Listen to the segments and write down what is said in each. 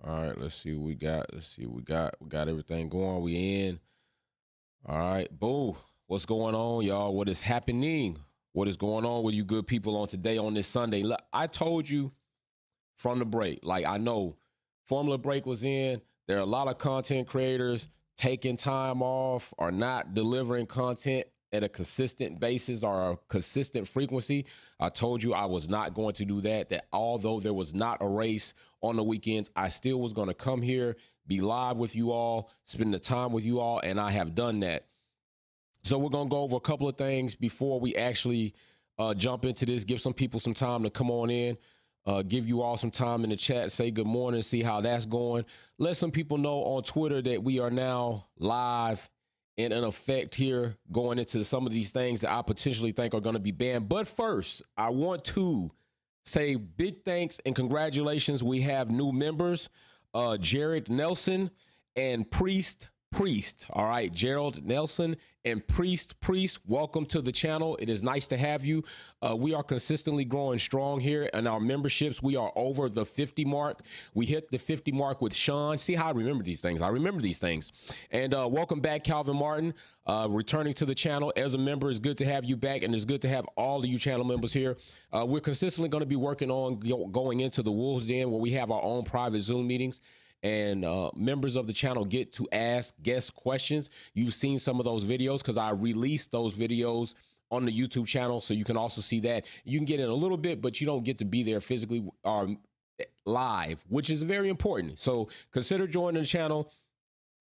All right, let's see what we got. Let's see what we got. We got everything going. We in. All right, boo. What's going on, y'all? What is happening? What is going on with you good people on today on this Sunday? Look, I told you from the break, like I know Formula Break was in. There are a lot of content creators taking time off or not delivering content at a consistent basis or a consistent frequency. I told you I was not going to do that, that although there was not a race on the weekends, I still was going to come here, be live with you all, spend the time with you all, and I have done that. So we're going to go over a couple of things before we actually jump into this, give some people some time to come on in, give you all some time in the chat, say good morning, see how that's going. Let some people know on Twitter that we are now live and in effect here going into some of these things that I potentially think are going to be banned. But first, I want to say big thanks and congratulations. We have new members, Jared Nelson and Priest. All right, Gerald Nelson and Priest, welcome to the channel. It is nice to have you. We are consistently growing strong here in our memberships. We are over the 50 mark. We hit the 50 mark with Sean. See how I remember these things. I remember these things. And welcome back, Calvin Martin, returning to the channel as a member. It's good to have you back, and it's good to have all of you channel members here. We're consistently going to be working on going into the Wolves Den, where we have our own private Zoom meetings. And members of the channel get to ask guest questions. You've seen some of those videos because I released those videos on the YouTube channel, so you can also see that. You can get in a little bit, but you don't get to be there physically or live, which is very important. So consider joining the channel,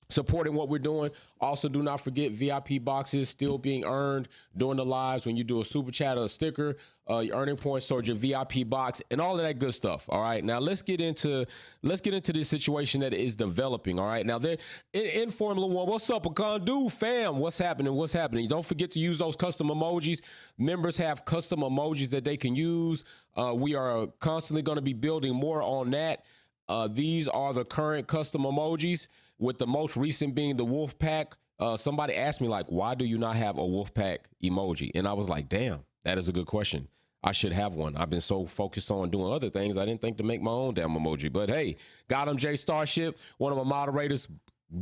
supporting what we're doing. Also, do not forget VIP boxes still being earned during the lives. When you do a super chat or a sticker, your earning points towards your VIP box and all of that good stuff. All right, now let's get into this situation that is developing. All right, now there in Formula One. What's up, Akandu fam? What's happening? Don't forget to use those custom emojis. Members have custom emojis that they can use. We are constantly going to be building more on that. These are the current custom emojis, with the most recent being the wolf pack. Somebody asked me, like, why do you not have a wolf pack emoji? And I was like, damn, that is a good question. I should have one. I've been so focused on doing other things, I didn't think to make my own damn emoji. But hey, got him, Jay Starship, one of my moderators.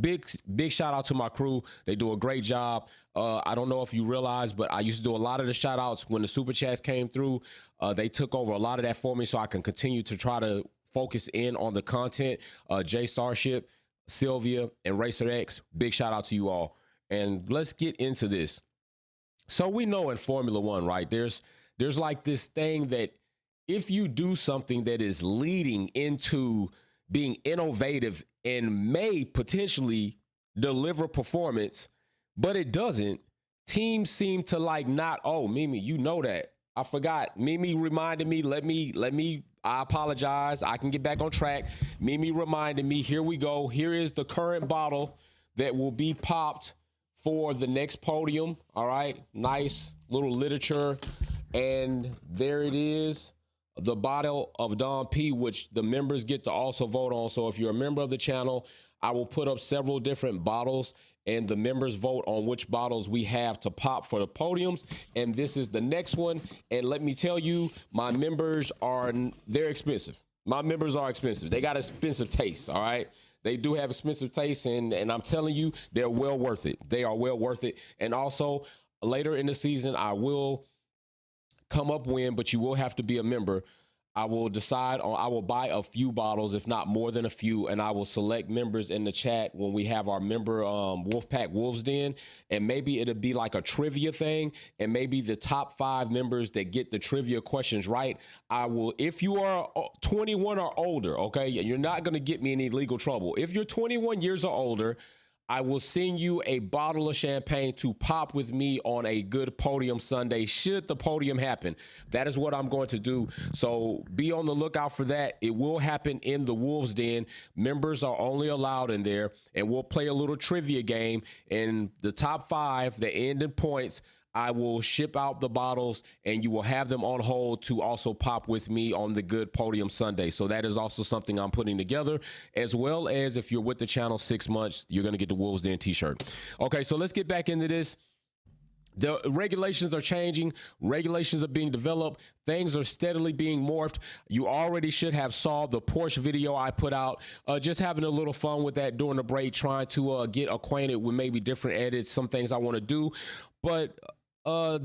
Big shout out to my crew. They do a great job. I don't know if you realize, but I used to do a lot of the shout outs when the super chats came through. They took over a lot of that for me, so I can continue to try to focus in on the content. Jay Starship, Sylvia, and Racer X, big shout out to you all. And let's get into this. So we know in Formula One, right, there's like this thing that if you do something that is leading into being innovative and may potentially deliver performance, but it doesn't, teams seem to like not, oh, Mimi, you know that. I forgot. Mimi reminded me, let me, I apologize. I can get back on track. Mimi reminded me, here we go. Here is the current bottle that will be popped for the next podium. All right. Nice little literature. And there it is. The bottle of Dom P, which the members get to also vote on. So if you're a member of the channel, I will put up several different bottles and the members vote on which bottles we have to pop for the podiums. And this is the next one. And let me tell you, my members they're expensive. My members are expensive. They got expensive taste. All right. They do have expensive taste, and I'm telling you, they're well worth it. They are well worth it. And also later in the season, I will come up with, but you will have to be a member. I will buy a few bottles, if not more than a few, and I will select members in the chat when we have our member Wolfpack Wolves Den, and maybe it'll be like a trivia thing, and maybe the top 5 members that get the trivia questions right, I will, if you are 21 or older, okay, you're not going to get me in any legal trouble. If you're 21 years or older, I will send you a bottle of champagne to pop with me on a good podium Sunday, should the podium happen. That is what I'm going to do. So be on the lookout for that. It will happen in the Wolves Den. Members are only allowed in there, and we'll play a little trivia game. And the top 5 that end in points, I will ship out the bottles, and you will have them on hold to also pop with me on the good podium Sunday. So that is also something I'm putting together, as well as if you're with the channel 6 months, you're going to get the Wolves Den t-shirt. Okay, so let's get back into this. The regulations are changing. Regulations are being developed. Things are steadily being morphed. You already should have saw the Porsche video I put out. Just having a little fun with that during the break, trying to get acquainted with maybe different edits, some things I want to do. But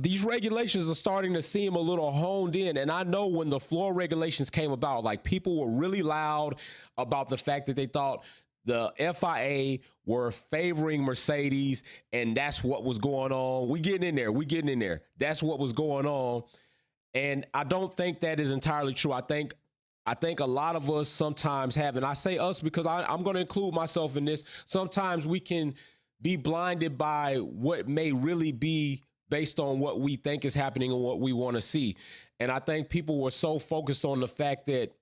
these regulations are starting to seem a little honed in. And I know when the floor regulations came about, like, people were really loud about the fact that they thought the FIA were favoring Mercedes, and that's what was going on. We getting in there. That's what was going on. And I don't think that is entirely true. I think a lot of us sometimes have, and I say us because I'm going to include myself in this. Sometimes we can be blinded by what may really be based on what we think is happening and what we want to see. And I think people were so focused on the fact that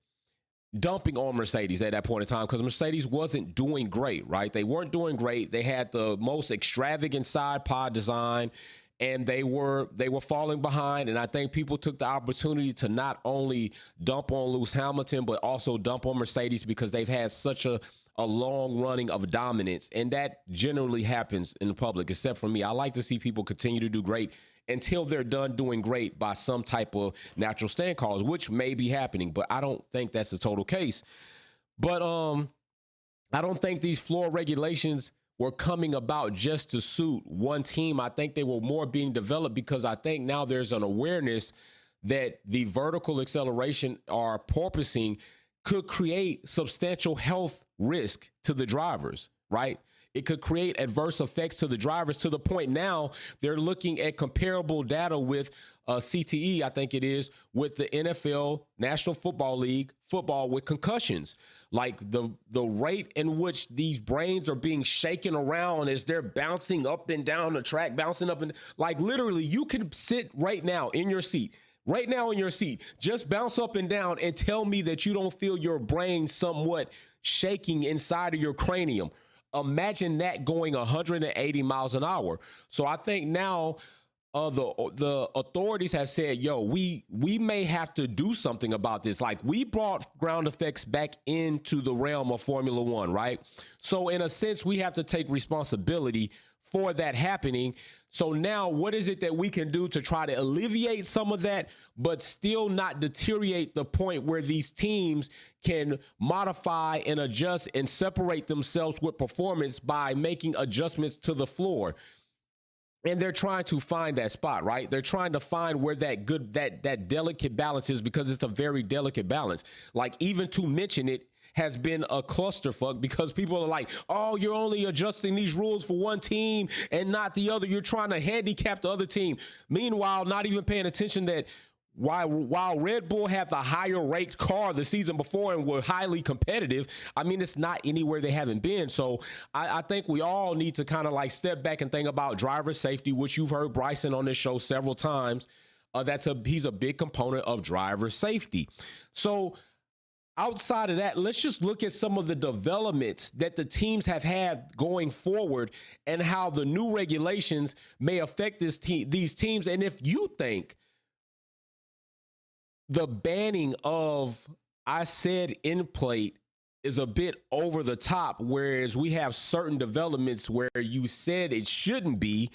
dumping on Mercedes at that point in time, because Mercedes wasn't doing great, right? They weren't doing great. They had the most extravagant side pod design, and they were falling behind. And I think people took the opportunity to not only dump on Lewis Hamilton, but also dump on Mercedes, because they've had such a long running of dominance. And that generally happens in the public, except for me. I like to see people continue to do great until they're done doing great by some type of natural stand cause, which may be happening, but I don't think that's the total case. But I don't think these floor regulations were coming about just to suit one team. I think they were more being developed because I think now there's an awareness that the vertical acceleration or porpoising could create substantial health risk to the drivers, right? It could create adverse effects to the drivers, to the point now they're looking at comparable data with CTE, I think it is, with the NFL, National Football League, football with concussions. Like the rate in which these brains are being shaken around as they're bouncing up and down the track, bouncing up and, like, literally you can sit right now in your seat. Right now in your seat, just bounce up and down and tell me that you don't feel your brain somewhat shaking inside of your cranium. Imagine that going 180 miles an hour. So I think now the authorities have said, yo, we may have to do something about this. Like, we brought ground effects back into the realm of Formula One, right? So in a sense, we have to take responsibility for that happening. So now what is it that we can do to try to alleviate some of that, but still not deteriorate the point where these teams can modify and adjust and separate themselves with performance by making adjustments to the floor? And they're trying to find that spot, right? They're trying to find where that delicate balance is, because it's a very delicate balance. Like, even to mention it has been a clusterfuck, because people are like, oh, you're only adjusting these rules for one team and not the other. You're trying to handicap the other team. Meanwhile, not even paying attention that while Red Bull had the higher ranked car the season before and were highly competitive, I mean, it's not anywhere they haven't been. So I think we all need to kind of like step back and think about driver safety, which you've heard Bryson on this show several times. He's a big component of driver safety. So outside of that, let's just look at some of the developments that the teams have had going forward and how the new regulations may affect these teams. And if you think the banning of, I said, end plate is a bit over the top, whereas we have certain developments where you said it shouldn't be,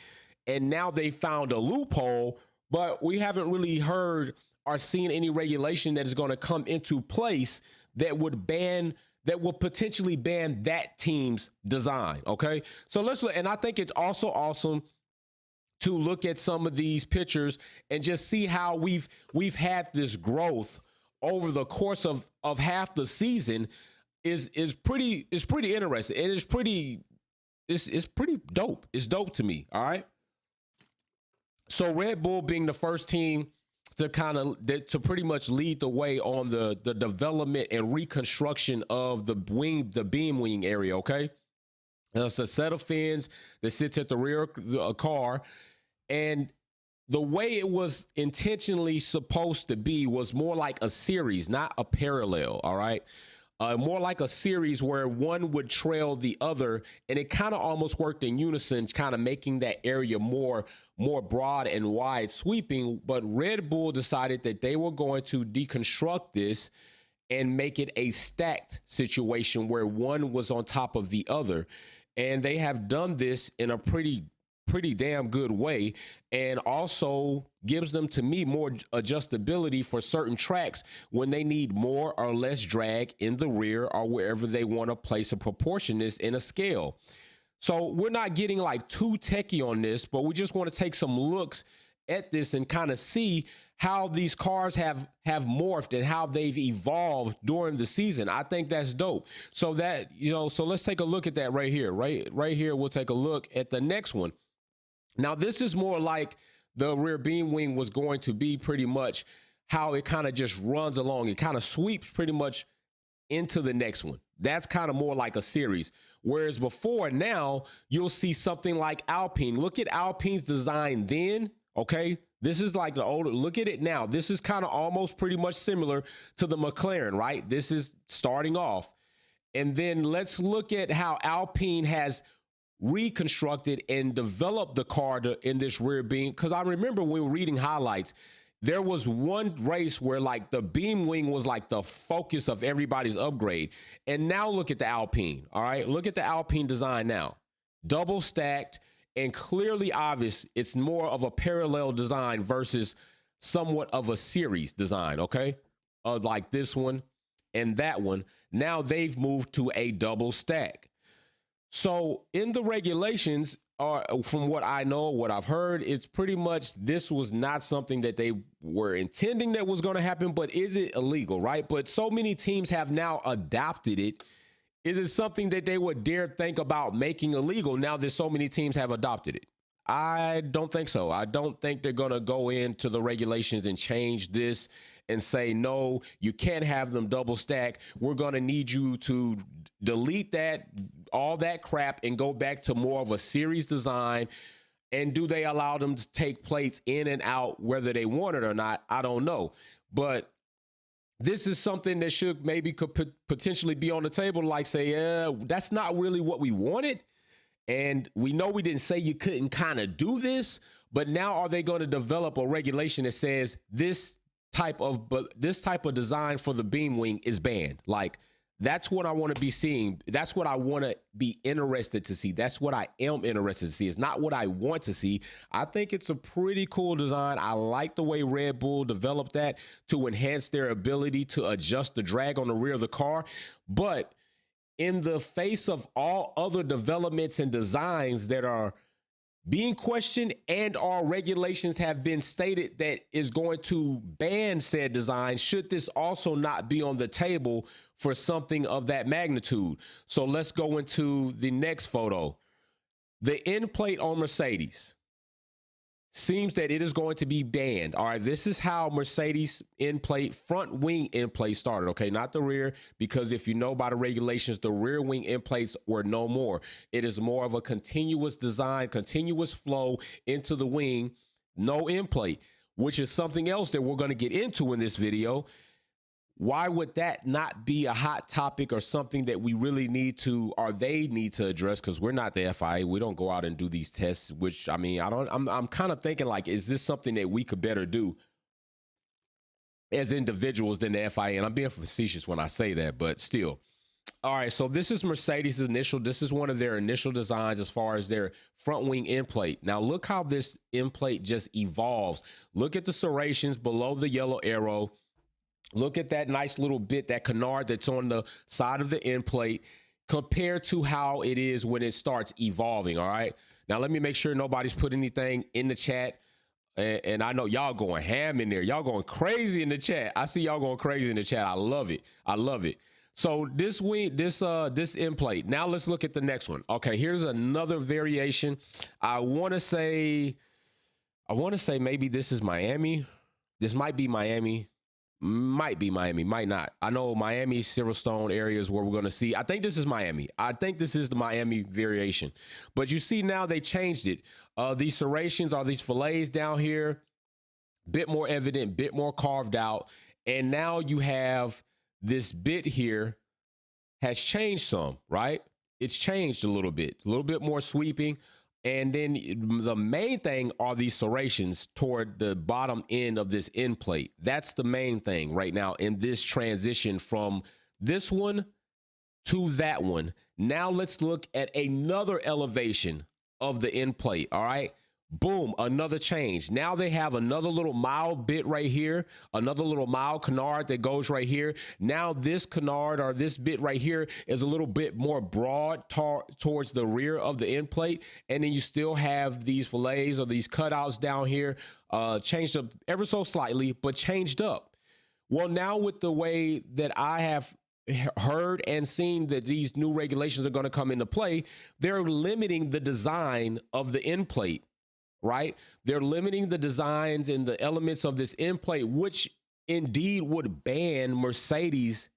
and now they found a loophole, but we haven't really heard or seen any regulation that is going to come into place that would potentially ban that team's design. Okay. So let's look. And I think it's also awesome to look at some of these pictures and just see how we've had this growth over the course of half the season is pretty interesting. And it's pretty dope. It's dope to me. All right. So Red Bull being the first team to pretty much lead the way on the development and reconstruction of the beam wing area. Okay. It's a set of fins that sits at the rear of the car. And the way it was intentionally supposed to be was more like a series, not a parallel. All right. More like a series where one would trail the other, and it kind of almost worked in unison, kind of making that area more broad and wide sweeping. But Red Bull decided that they were going to deconstruct this and make it a stacked situation where one was on top of the other. And they have done this in a pretty pretty damn good way, and also gives them, to me, more adjustability for certain tracks when they need more or less drag in the rear or wherever they want to place a proportionist in a scale. So we're not getting like too techie on this, but we just want to take some looks at this and kind of see how these cars have morphed and how they've evolved during the season. I think that's dope. So that, so let's take a look at that right here. Right here, we'll take a look at the next one. Now, this is more like the rear beam wing was going to be, pretty much how it kind of just runs along. It kind of sweeps pretty much into the next one. That's kind of more like a series. Whereas before, now you'll see something like Alpine. Look at Alpine's design then. Okay, this is like the older, look at it now. This is kind of almost pretty much similar to the McLaren, right? This is starting off. And then let's look at how Alpine has reconstructed and developed the car in this rear beam. Because I remember when we were reading highlights, there was one race where like the beam wing was like the focus of everybody's upgrade. And now look at the Alpine, all right? Look at the Alpine design now. Double stacked. And clearly obvious, it's more of a parallel design versus somewhat of a series design, okay? Like this one and that one. Now they've moved to a double stack. So in the regulations, from what I know, what I've heard, it's pretty much this was not something that they were intending that was going to happen, but is it illegal, right? But so many teams have now adopted it. Is it something that they would dare think about making illegal now that so many teams have adopted it? I don't think so. I don't think they're going to go into the regulations and change this and say, no, you can't have them double stack. We're going to need you to delete that, all that crap, and go back to more of a series design. And do they allow them to take plates in and out, whether they want it or not? I don't know. But this is something that could potentially be on the table, like say, yeah, that's not really what we wanted. And we know we didn't say you couldn't kind of do this, but now are they going to develop a regulation that says this type of design for the beam wing is banned? Like, that's what I want to be seeing. That's what I want to be interested to see. That's what I am interested to see. It's not what I want to see. I think it's a pretty cool design. I like the way Red Bull developed that to enhance their ability to adjust the drag on the rear of the car. But in the face of all other developments and designs that are being questioned and our regulations have been stated that is going to ban said design, should this also not be on the table for something of that magnitude? So let's go into the next photo. The end plate on Mercedes seems that it is going to be banned. All right, this is how Mercedes end plate, front wing end plate started, okay? Not the rear, because if you know by the regulations, the rear wing end plates were no more. It is more of a continuous design, continuous flow into the wing, no end plate, which is something else that we're going to get into in this video. Why would that not be a hot topic or something that we really need to, or they need to address? Because we're not the FIA. We don't go out and do these tests, which, I mean, I'm kind of thinking like, is this something that we could better do as individuals than the FIA? And I'm being facetious when I say that, but still. All right, so this is Mercedes' this is one of their initial designs as far as their front wing end plate. Now look how this end plate just evolves. Look at the serrations below the yellow arrow. Look at that nice little bit, that canard that's on the side of the end plate compared to how it is when it starts evolving, all right? Now, let me make sure nobody's put anything in the chat. And I know y'all going ham in there. Y'all going crazy in the chat. I see y'all going crazy in the chat. I love it. I love it. So this end plate. Now let's look at the next one. Okay, here's another variation. I want to say maybe this is Miami. This might be Miami. Might be Miami, might not. I know Miami, Silverstone areas where we're going to see. I think this is Miami. I think this is the Miami variation. But you see now they changed it. These serrations are these fillets down here. Bit more evident, bit more carved out. And now you have this bit here has changed some, right? It's changed a little bit more sweeping. And then the main thing are these serrations toward the bottom end of this end plate. That's the main thing right now in this transition from this one to that one. Now let's look at another elevation of the end plate. All right. Boom, another change. Now they have another little mild bit right here, another little mild canard that goes right here. Now this canard or this bit right here is a little bit more broad towards the rear of the end plate. And then you still have these fillets or these cutouts down here, changed up ever so slightly, but changed up. Well, now with the way that I have heard and seen that these new regulations are going to come into play, they're limiting the design of the end plate. Right? They're limiting the designs and the elements of this end plate, which indeed would ban Mercedes,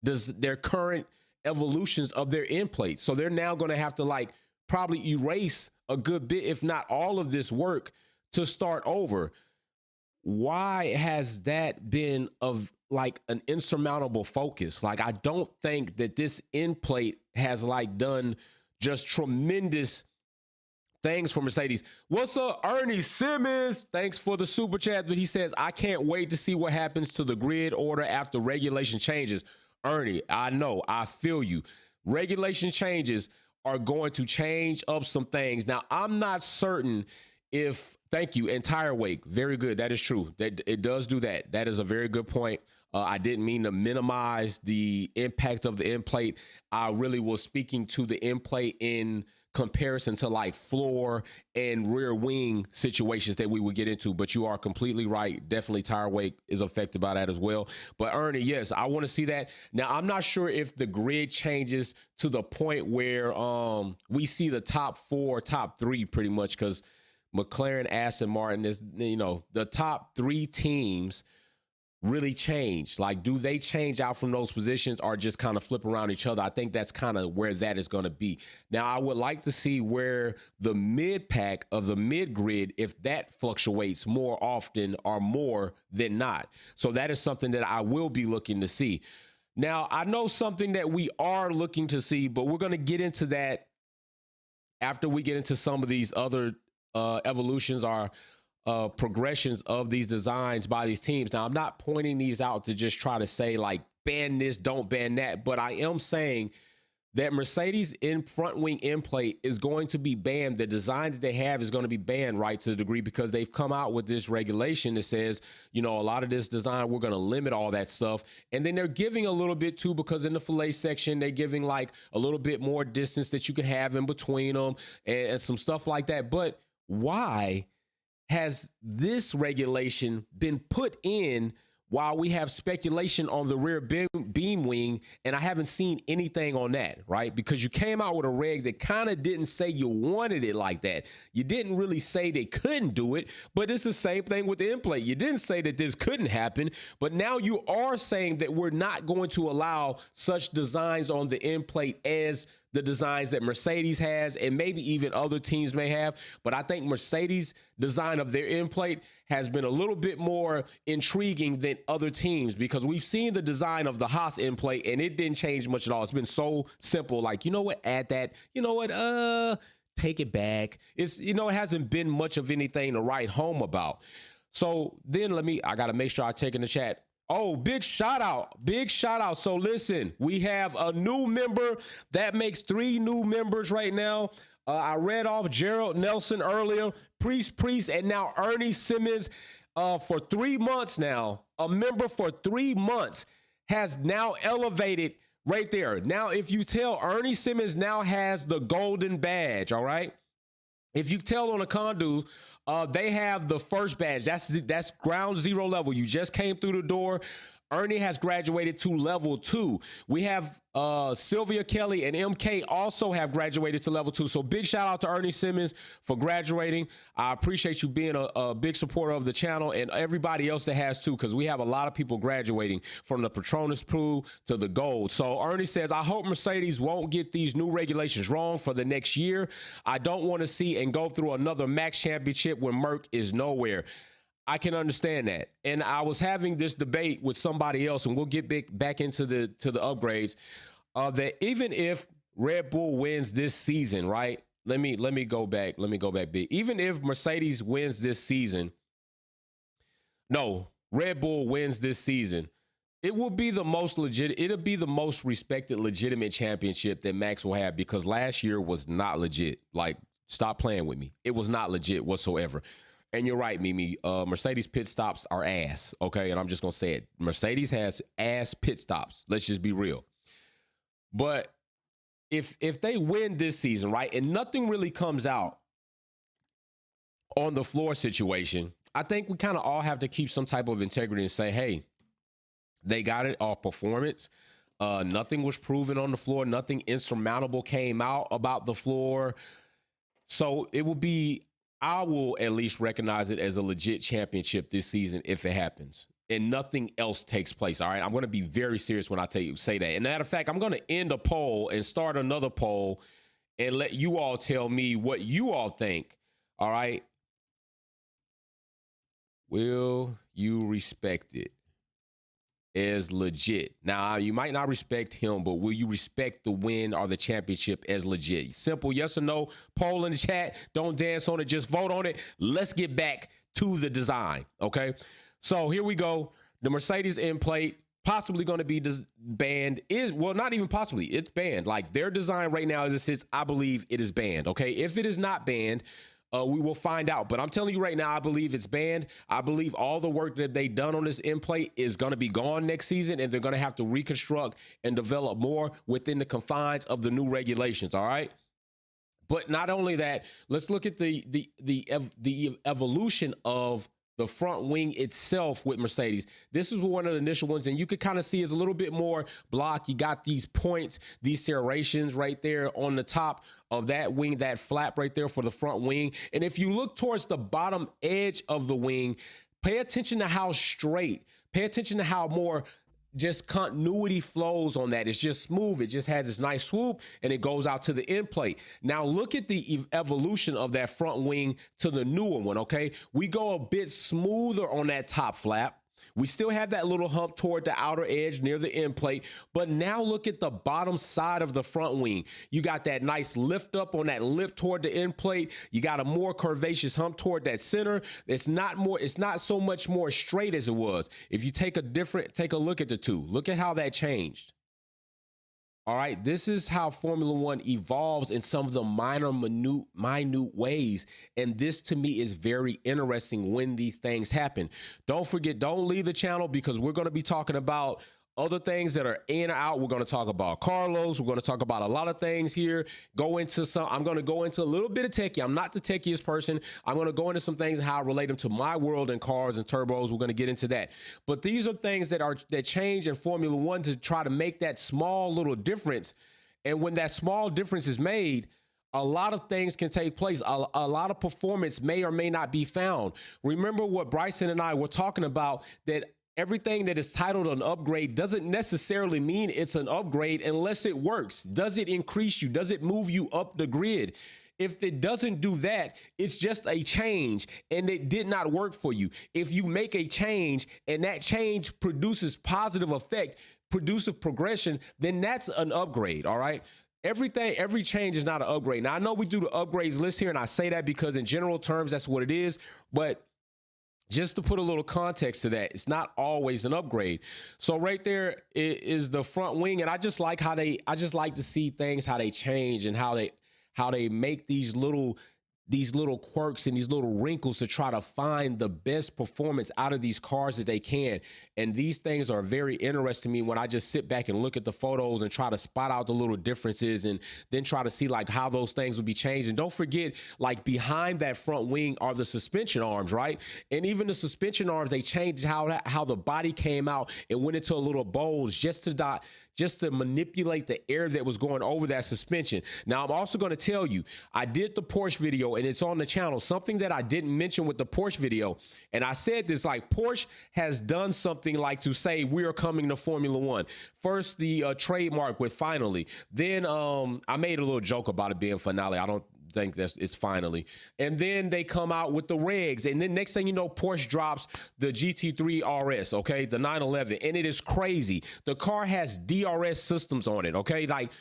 their current evolutions of their end plate. So they're now going to have to like probably erase a good bit, if not all of this work to start over. Why has that been of like an insurmountable focus? Like, I don't think that this end plate has like done just tremendous things for Mercedes. What's up, Ernie Simmons? Thanks for the super chat. But he says, I can't wait to see what happens to the grid order after regulation changes. Ernie, I know, I feel you. Regulation changes are going to change up some things. Now, I'm not certain if, thank you, and tire weight. Very good. That is true. That it does do that. That is a very good point. I didn't mean to minimize the impact of the end plate. I really was speaking to the end plate in comparison to like floor and rear wing situations that we would get into. But you are completely right. Definitely tire weight is affected by that as well. But Ernie, yes, I want to see that. Now, I'm not sure if the grid changes to the point where we see the top four, top three pretty much, because McLaren, Aston Martin is, you know, the top three teams really change. Like, do they change out from those positions or just kind of flip around each other? I think that's kind of where that is going to be. Now, I would like to see where the mid pack of the mid grid, if that fluctuates more often or more than not. So that is something that I will be looking to see. Now, I know something that we are looking to see, but we're going to get into that after we get into some of these other evolutions or progressions of these designs by these teams. Now, I'm not pointing these out to just try to say like ban this, don't ban that, but I am saying that Mercedes in front wing end plate is going to be banned. The designs they have is going to be banned, right, to the degree, because they've come out with this regulation that says, you know, a lot of this design, we're going to limit all that stuff. And then they're giving a little bit too, because in the fillet section, they're giving like a little bit more distance that you can have in between them and some stuff like that. But why has this regulation been put in while we have speculation on the rear beam wing? And I haven't seen anything on that, right? Because you came out with a reg that kind of didn't say you wanted it like that. You didn't really say they couldn't do it, but it's the same thing with the end plate. You didn't say that this couldn't happen, but now you are saying that we're not going to allow such designs on the end plate as the designs that Mercedes has, and maybe even other teams may have. But I think Mercedes' design of their end plate has been a little bit more intriguing than other teams, because we've seen the design of the Haas end plate and it didn't change much at all. It's been so simple. Like, you know what, add that, you know what, take it back. It's, you know, it hasn't been much of anything to write home about. So then I got to make sure I take in the chat. Oh, big shout out. Big shout out. So listen, we have a new member. That makes 3 new members right now. I read off Gerald Nelson earlier, Priest, and now Ernie Simmons for 3 months now. A member for 3 months has now elevated right there. Now, if you tell, Ernie Simmons now has the golden badge, all right? If you tell on a Condu, they have the first badge. That's ground zero level. You just came through the door. Ernie has graduated to level 2. We have Sylvia Kelly and MK also have graduated to level 2. So big shout out to Ernie Simmons for graduating. I appreciate you being a big supporter of the channel, and everybody else that has too, because we have a lot of people graduating from the Patronus pool to the gold. So Ernie says, I hope Mercedes won't get these new regulations wrong for the next year. I don't want to see and go through another Max Championship when Merc is nowhere. I can understand that. And I was having this debate with somebody else, and we'll get back into the upgrades, that even if Red Bull wins this season, right? Let me go back big. Even if Mercedes wins this season, Red Bull wins this season, it will be the most it'll be the most respected legitimate championship that Max will have, because last year was not legit. Like, Stop playing with me. It was not legit whatsoever. And you're right, Mimi. Mercedes pit stops are ass. Okay, and I'm just gonna say it. Mercedes has ass pit stops. Let's just be real. But if they win this season, right, and nothing really comes out on the floor situation, I think we kind of all have to keep some type of integrity and say, hey, they got it off performance. Nothing was proven on the floor. Nothing insurmountable came out about the floor. So it will be, I will at least recognize it as a legit championship this season if it happens and nothing else takes place. All right. I'm going to be very serious when I say that. And matter of fact, I'm going to end a poll and start another poll and let you all tell me what you all think. All right. Will you respect it as legit? Now, you might not respect him, but will you respect the win or the championship as legit? Simple yes or no. Poll in the chat. Don't dance on it. Just vote on it. Let's get back to the design. Okay. So here we go. The Mercedes end plate possibly going to be banned well, not even possibly. It's banned. Like their design right now as it sits, I believe it is banned. Okay. If it is not banned, we will find out. But I'm telling you right now, I believe it's banned. I believe all the work that they've done on this end plate is going to be gone next season, and they're going to have to reconstruct and develop more within the confines of the new regulations. All right. But not only that, let's look at the evolution of the front wing itself with Mercedes. This is one of the initial ones, and you could kind of see it's a little bit more block. You got these points, these serrations right there on the top of that wing, that flap right there for the front wing. And if you look towards the bottom edge of the wing, pay attention to how straight, pay attention to how more just continuity flows on that. It's just smooth. It just has this nice swoop and it goes out to the end plate. Now look at the evolution of that front wing to the newer one. Okay. We go a bit smoother on that top flap. We still have that little hump toward the outer edge near the end plate, but now look at the bottom side of the front wing. You got that nice lift up on that lip toward the end plate. You got a more curvaceous hump toward that center. It's not so much more straight as it was. If you take a look at the two, look at how that changed. All right, this is how Formula One evolves in some of the minute ways. And this to me is very interesting when these things happen. Don't forget, don't leave the channel because we're going to be talking about other things that are in or out. We're going to talk about Carlos. We're going to talk about a lot of things here. I'm going to go into a little bit of techie. I'm not the techiest person. I'm going to go into some things and how I relate them to my world and cars and turbos. We're going to get into that. But these are things that change in Formula One to try to make that small little difference. And when that small difference is made, a lot of things can take place. A lot of performance may or may not be found. Remember what Bryson and I were talking about, that everything that is titled an upgrade doesn't necessarily mean it's an upgrade unless it works. Does it increase you? Does it move you up the grid? If it doesn't do that, it's just a change and it did not work for you. If you make a change and that change produces positive effect, produces progression, then that's an upgrade. All right. Every change is not an upgrade. Now I know we do the upgrades list here and I say that because in general terms, that's what it is. But just to put a little context to that, it's not always an upgrade. So right there is the front wing. And I just like to see things, how they change and how they make these little quirks and these little wrinkles to try to find the best performance out of these cars that they can. And these things are very interesting to me when I just sit back and look at the photos and try to spot out the little differences and then try to see like how those things will be changed. And don't forget, like behind that front wing are the suspension arms, right? And even the suspension arms, they changed how the body came out and went into a little bulge just to manipulate the air that was going over that suspension. Now, I'm also going to tell you, I did the Porsche video and it's on the channel. Something that I didn't mention with the Porsche video, and I said this, like Porsche has done something like to say we are coming to Formula One. First, the trademark with finally. Then I made a little joke about it being finale. I don't think it's finally. And then they come out with the regs. And then next thing you know, Porsche drops the GT3 RS, okay, the 911. And it is crazy. The car has DRS systems on it, okay? Like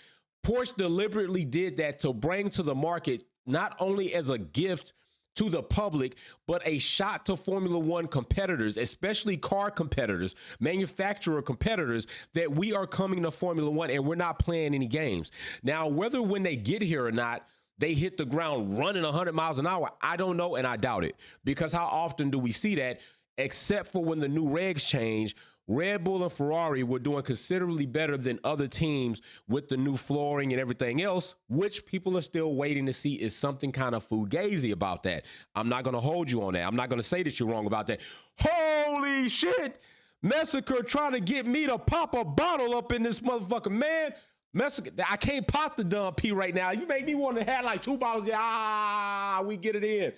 Porsche deliberately did that to bring to the market, not only as a gift to the public, but a shot to Formula One competitors, especially car competitors, manufacturer competitors, that we are coming to Formula One and we're not playing any games. Now, whether when they get here or not, they hit the ground running 100 miles an hour? I don't know, and I doubt it. Because how often do we see that? Except for when the new regs change, Red Bull and Ferrari were doing considerably better than other teams with the new flooring and everything else, which people are still waiting to see is something kind of fugazi about that. I'm not going to hold you on that. I'm not going to say that you're wrong about that. Holy shit! Massacre trying to get me to pop a bottle up in this motherfucker, man. Massacre, I can't pop the dumb P right now. You make me want to have like 2 bottles. We get it in.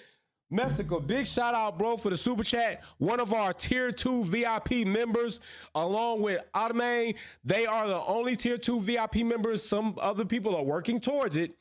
Mexico, big shout out, bro, for the super chat. One of our tier 2 VIP members, along with Ottoman, they are the only tier 2 VIP members. Some other people are working towards it,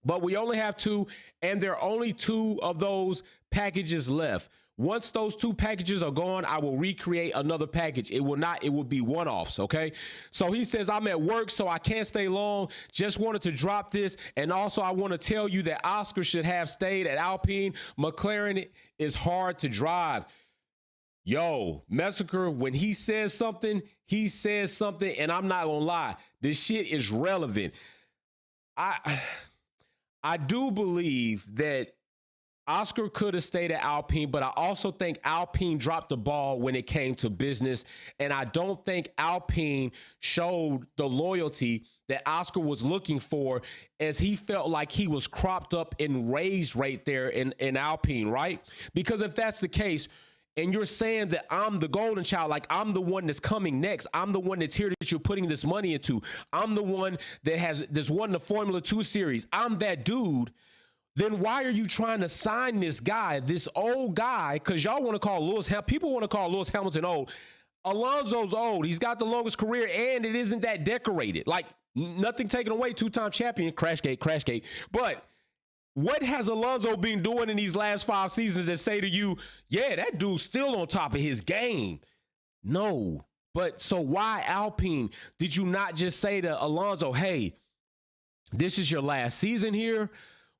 but we only have 2, and there are only 2 of those packages left. Once those 2 packages are gone, I will recreate another package. It will be one-offs, okay? So he says, I'm at work, so I can't stay long. Just wanted to drop this. And also, I want to tell you that Oscar should have stayed at Alpine. McLaren is hard to drive. Yo, Massacre, when he says something, and I'm not gonna lie, this shit is relevant. I do believe that Oscar could have stayed at Alpine, but I also think Alpine dropped the ball when it came to business. And I don't think Alpine showed the loyalty that Oscar was looking for, as he felt like he was cropped up and raised right there in Alpine, right? Because if that's the case, and you're saying that I'm the golden child, like I'm the one that's coming next, I'm the one that's here that you're putting this money into, I'm the one that's won the Formula 2 series, I'm that dude, then why are you trying to sign this guy, this old guy? Because y'all want to call people want to call Lewis Hamilton old. Alonso's old. He's got the longest career, and it isn't that decorated. Like, nothing taken away, 2-time champion, Crashgate. But what has Alonso been doing in these last 5 seasons that say to you, yeah, that dude's still on top of his game? No. But so why Alpine? Did you not just say to Alonso, hey, this is your last season here?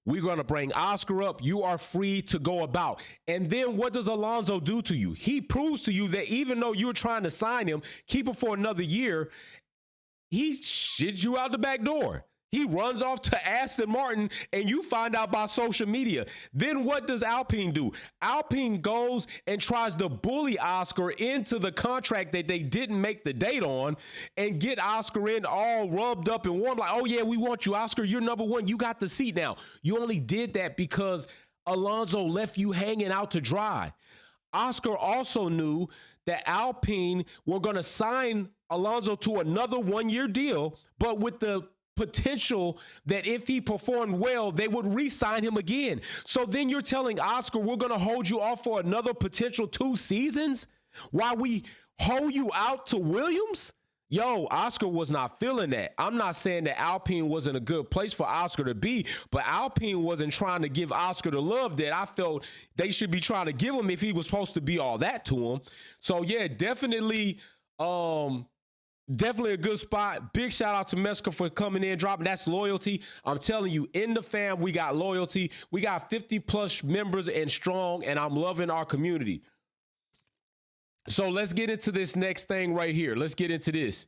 We're going to bring Oscar up. You are free to go about. And then what does Alonso do to you? He proves to you that even though you're trying to sign him, keep him for another year, he shits you out the back door. He runs off to Aston Martin, and you find out by social media. Then what does Alpine do? Alpine goes and tries to bully Oscar into the contract that they didn't make the date on and get Oscar in all rubbed up and warm. Like, oh, yeah, we want you, Oscar. You're number 1. You got the seat now. You only did that because Alonso left you hanging out to dry. Oscar also knew that Alpine were going to sign Alonso to another 1-year deal, but with the potential that if he performed well, they would re-sign him again. So then you're telling Oscar, we're going to hold you off for another potential 2 seasons while we hold you out to Williams? Yo, Oscar was not feeling that. I'm not saying that Alpine wasn't a good place for Oscar to be, but Alpine wasn't trying to give Oscar the love that I felt they should be trying to give him if he was supposed to be all that to him. So yeah, definitely a good spot. Big shout out to Meska for coming in, dropping. That's loyalty. I'm telling you, in the fam, we got loyalty. We got 50 plus members and strong, and I'm loving our community. So let's get into this next thing right here. Let's get into this.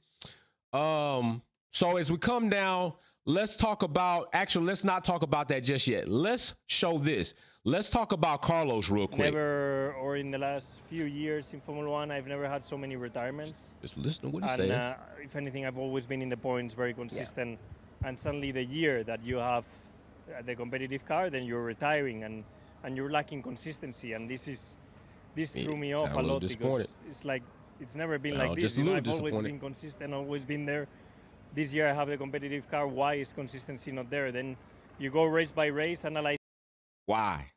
So as we come down, let's talk about, actually, let's not talk about that just yet. Let's show this. Let's talk about Carlos real quick. Or in the last few years in Formula 1, I've never had so many retirements. Just listen to what he says. If anything, I've always been in the points, very consistent. Yeah. And suddenly the year that you have the competitive car, then you're retiring and you're lacking consistency. And this threw me off a lot because it's like, it's never been like this. I've always been consistent, always been there. This year I have the competitive car. Why is consistency not there? Then you go race by race, analyze. Why?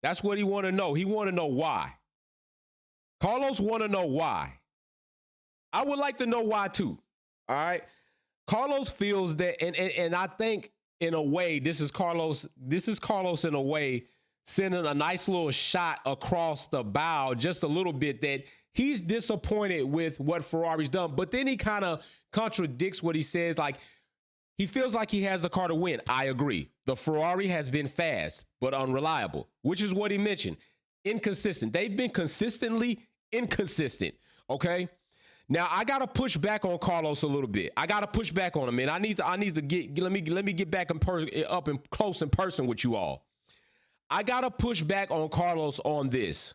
That's what he want to know. He want to know why. Carlos want to know why. I would like to know why too. All right. Carlos feels that, and I think in a way, this is Carlos in a way sending a nice little shot across the bow, just a little bit, that he's disappointed with what Ferrari's done. But then he kind of contradicts what he says. Like, he feels like he has the car to win. I agree. The Ferrari has been fast, but unreliable, which is what he mentioned. Inconsistent. They've been consistently inconsistent. Okay. Now I gotta push back on Carlos a little bit. I gotta push back on him, man. I need to get let me get back in person, up and close in person with you all. I gotta push back on Carlos on this.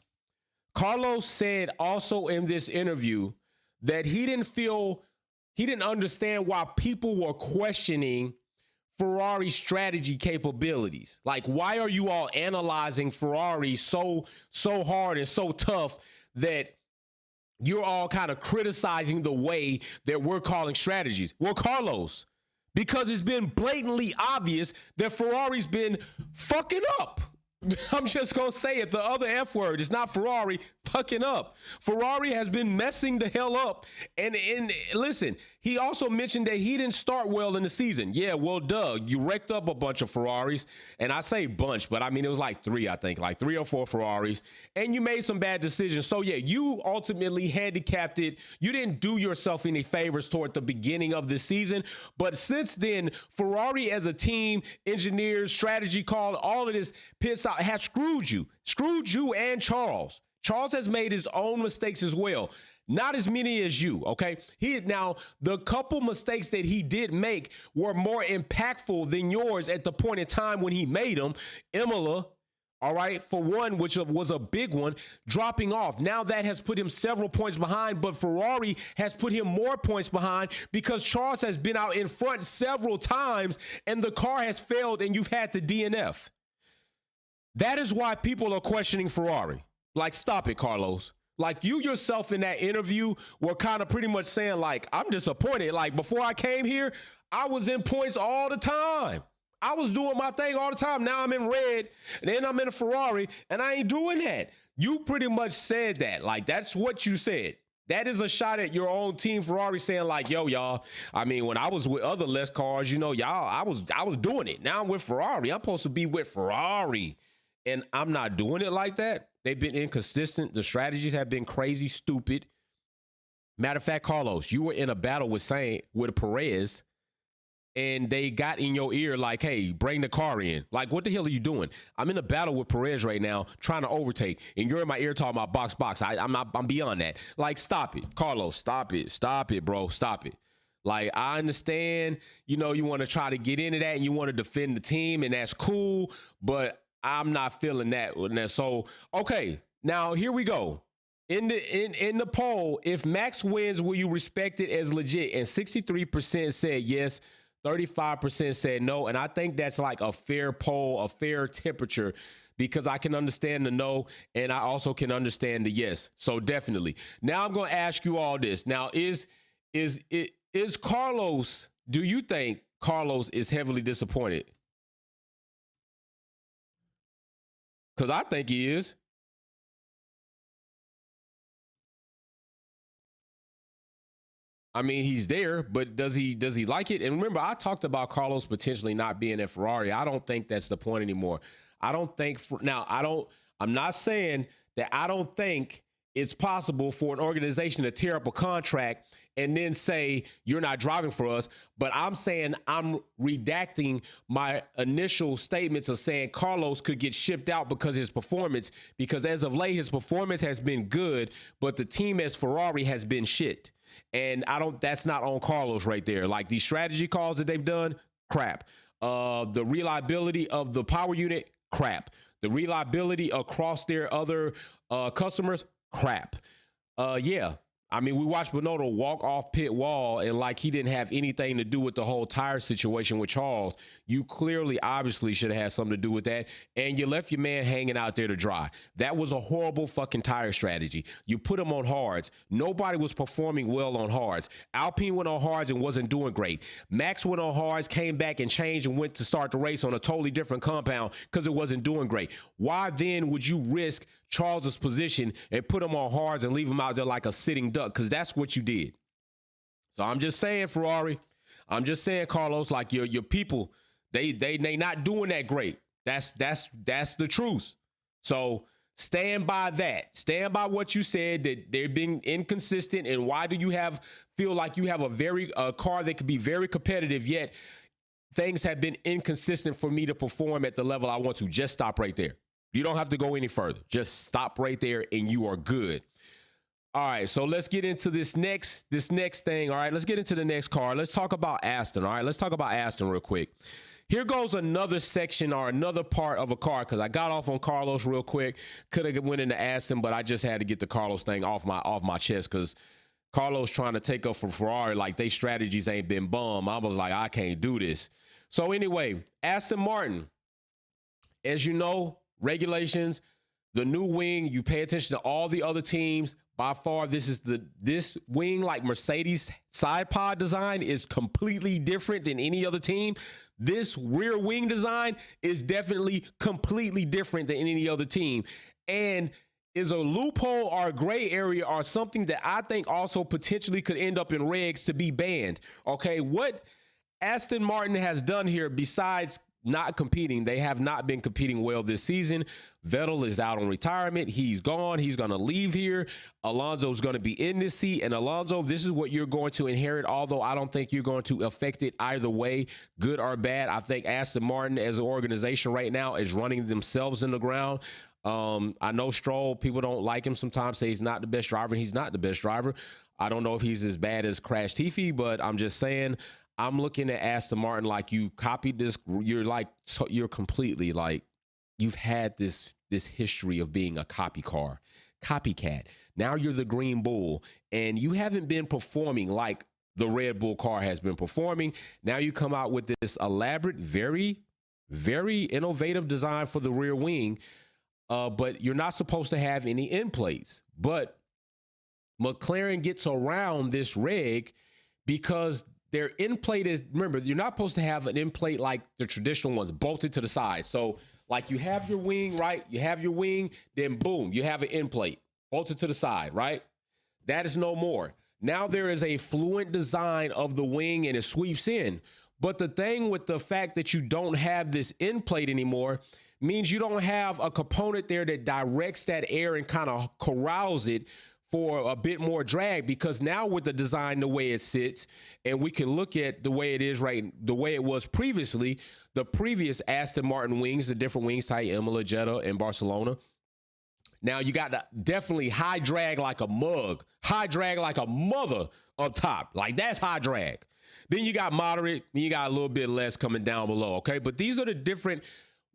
Carlos said also in this interview that he didn't understand why people were questioning Ferrari's strategy capabilities. Like, why are you all analyzing Ferrari so hard and so tough that you're all kind of criticizing the way that we're calling strategies? Well, Carlos, because it's been blatantly obvious that Ferrari's been fucking up. I'm just going to say it. The other F word. It's not Ferrari fucking up. Ferrari has been messing the hell up. And listen, he also mentioned that he didn't start well in the season. Yeah, well, Doug, you wrecked up a bunch of Ferraris. And I say bunch, but I mean, it was like three, I think, like 3 or 4 Ferraris. And you made some bad decisions. So, yeah, you ultimately handicapped it. You didn't do yourself any favors toward the beginning of the season. But since then, Ferrari as a team, engineers, strategy call, all of this piss out, has screwed you and Charles. Charles has made his own mistakes as well. Not as many as you, okay? Now, the couple mistakes that he did make were more impactful than yours at the point in time when he made them. Imola, all right, for one, which was a big one, dropping off. Now that has put him several points behind, but Ferrari has put him more points behind because Charles has been out in front several times and the car has failed and you've had to DNF. That is why people are questioning Ferrari. Like, stop it, Carlos. Like, you yourself in that interview were kind of pretty much saying, like, I'm disappointed. Like, before I came here, I was in points all the time. I was doing my thing all the time. Now I'm in red, and then I'm in a Ferrari, and I ain't doing that. You pretty much said that. Like, that's what you said. That is a shot at your own team, Ferrari, saying like, yo, y'all, I mean, when I was with other less cars, you know, y'all, I was doing it. Now I'm with Ferrari. I'm supposed to be with Ferrari. And I'm not doing it like that. They've been inconsistent. The strategies have been crazy, stupid. Matter of fact, Carlos, you were in a battle with Perez, and they got in your ear like, hey, bring the car in. Like, what the hell are you doing? I'm in a battle with Perez right now, trying to overtake, and you're in my ear talking about box. I'm beyond that. Like, stop it. Carlos, stop it, bro. Stop it. Like, I understand, you know, you want to try to get into that and you want to defend the team, and that's cool, but I'm not feeling that. So, okay, now here we go. In the poll, if Max wins, will you respect it as legit? And 63% said yes, 35% said no. And I think that's like a fair poll, a fair temperature, because I can understand the no, and I also can understand the yes. So definitely. Now I'm going to ask you all this. Now, is Carlos, do you think Carlos is heavily disappointed? Because I think he is. I mean, he's there, but does he like it? And remember, I talked about Carlos potentially not being at Ferrari. I don't think that's the point anymore. I'm not saying that I don't think it's possible for an organization to tear up a contract and then say, you're not driving for us. But I'm saying I'm redacting my initial statements of saying Carlos could get shipped out because as of late, his performance has been good, but the team as Ferrari has been shit. And that's not on Carlos right there. Like, these strategy calls that they've done, crap. The reliability of the power unit, crap. The reliability across their other customers, crap. Yeah. I mean, we watched Binotto walk off pit wall and like he didn't have anything to do with the whole tire situation with Charles. You clearly, obviously should have had something to do with that. And you left your man hanging out there to dry. That was a horrible fucking tire strategy. You put him on hards. Nobody was performing well on hards. Alpine went on hards and wasn't doing great. Max went on hards, came back and changed and went to start the race on a totally different compound because it wasn't doing great. Why then would you risk Charles's position and put him on hards and leave him out there like a sitting duck? Because that's what you did. So I'm just saying, Ferrari. I'm just saying, Carlos, like your people, they not doing that great. That's the truth. So stand by that. Stand by what you said, that they're being inconsistent. And why do you feel like you have a car that could be very competitive, yet things have been inconsistent for me to perform at the level I want to? Just stop right there. You don't have to go any further. Just stop right there and you are good. All right, so let's get into this next thing. All right, let's get into the next car. Let's talk about Aston. All right, let's talk about Aston real quick. Here goes another section or another part of a car, because I got off on Carlos real quick. Could have went into Aston, but I just had to get the Carlos thing off my chest, because Carlos trying to take up for Ferrari like they strategies ain't been bum. I was like, I can't do this. So anyway, Aston Martin, as you know, regulations, the new wing, you pay attention to all the other teams. By far, this wing, like Mercedes side pod design, is completely different than any other team. This rear wing design is definitely completely different than any other team, and is a loophole or a gray area or something that I think also potentially could end up in regs to be banned. Okay, what Aston Martin has done here, besides not competing, they have not been competing well this season. Vettel is out on retirement. He's gone. He's going to leave here. Alonso's going to be in this seat. And Alonso, this is what you're going to inherit, although I don't think you're going to affect it either way, good or bad. I think Aston Martin as an organization right now is running themselves in the ground. I know Stroll, people don't like him sometimes, say he's not the best driver. He's not the best driver. I don't know if he's as bad as Crash Tiffy, but I'm just saying, I'm looking at Aston Martin like you copied this. You're completely like, you've had this history of being a copycat. Now you're the Green Bull, and you haven't been performing like the Red Bull car has been performing. Now you come out with this elaborate, very, very innovative design for the rear wing, but you're not supposed to have any end plates. But McLaren gets around this reg because their end plate is, remember, you're not supposed to have an end plate like the traditional ones bolted to the side. So like you have your wing, right? You have your wing, then boom, you have an end plate bolted to the side, right? That is no more. Now there is a fluent design of the wing and it sweeps in. But the thing with the fact that you don't have this end plate anymore means you don't have a component there that directs that air and kind of corrals it for a bit more drag, because now with the design the way it sits, and we can look at the way it is the way it was previously, the previous Aston Martin wings, the different wings type, Imola, Jeddah, and Barcelona. Now you got definitely high drag like a mug, high drag like a mother up top. Like that's high drag. Then you got moderate, then you got a little bit less coming down below, okay? But these are the different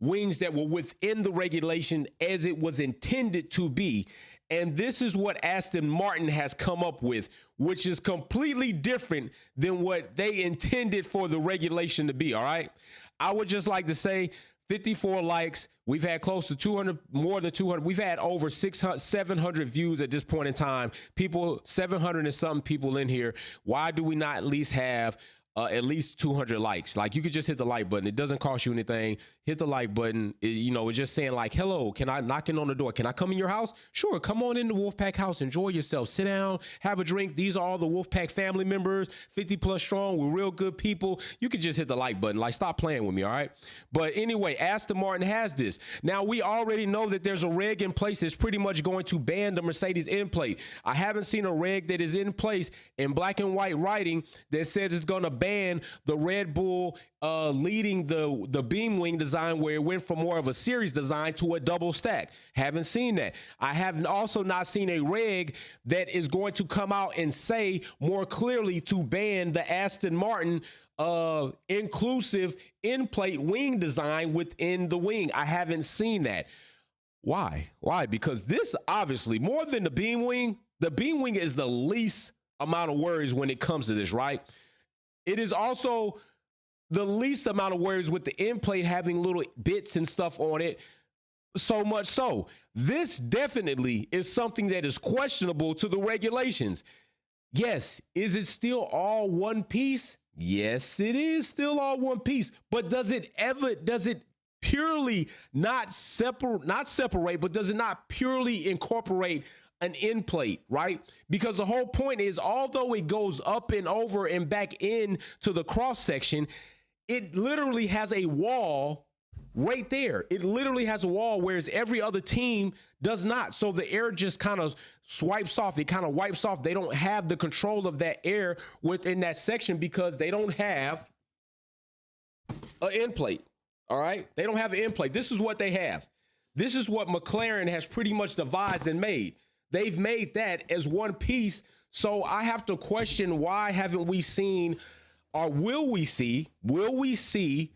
wings that were within the regulation as it was intended to be. And this is what Aston Martin has come up with, which is completely different than what they intended for the regulation to be, all right? I would just like to say 54 likes. We've had close to 200, more than 200. We've had over 600, 700 views at this point in time. People, 700 and something people in here. Why do we not at least have at least 200 likes? Like, you could just hit the like button. It doesn't cost you anything. Hit the like button. It's just saying like, hello, can I knock in on the door? Can I come in your house? Sure. Come on in the Wolfpack house. Enjoy yourself. Sit down, have a drink. These are all the Wolfpack family members, 50 plus strong. We're real good people. You could just hit the like button. Like, stop playing with me. All right. But anyway, Aston Martin has this. Now, we already know that there's a reg in place that's pretty much going to ban the Mercedes end plate. I haven't seen a reg that is in place in black and white writing that says it's going to ban the Red Bull leading the beam wing design, where it went from more of a series design to a double stack. Haven't seen that. I have also not seen a reg that is going to come out and say more clearly to ban the Aston Martin inclusive end plate wing design within the wing. I haven't seen that. Why? Because this, obviously, more than the beam wing is the least amount of worries when it comes to this, right? It is also the least amount of worries with the end plate having little bits and stuff on it. So much so, this definitely is something that is questionable to the regulations. Yes, is it still all one piece? Yes, it is still all one piece. But does it purely not separate, but does it not purely incorporate an end plate, right? Because the whole point is, although it goes up and over and back in to the cross section, it literally has a wall right there. It literally has a wall, whereas every other team does not. So the air just kind of swipes off. It kind of wipes off. They don't have the control of that air within that section because they don't have an end plate. All right? They don't have an end plate. This is what they have. This is what McLaren has pretty much devised and made. They've made that as one piece. So I have to question, why haven't we seen, or will we see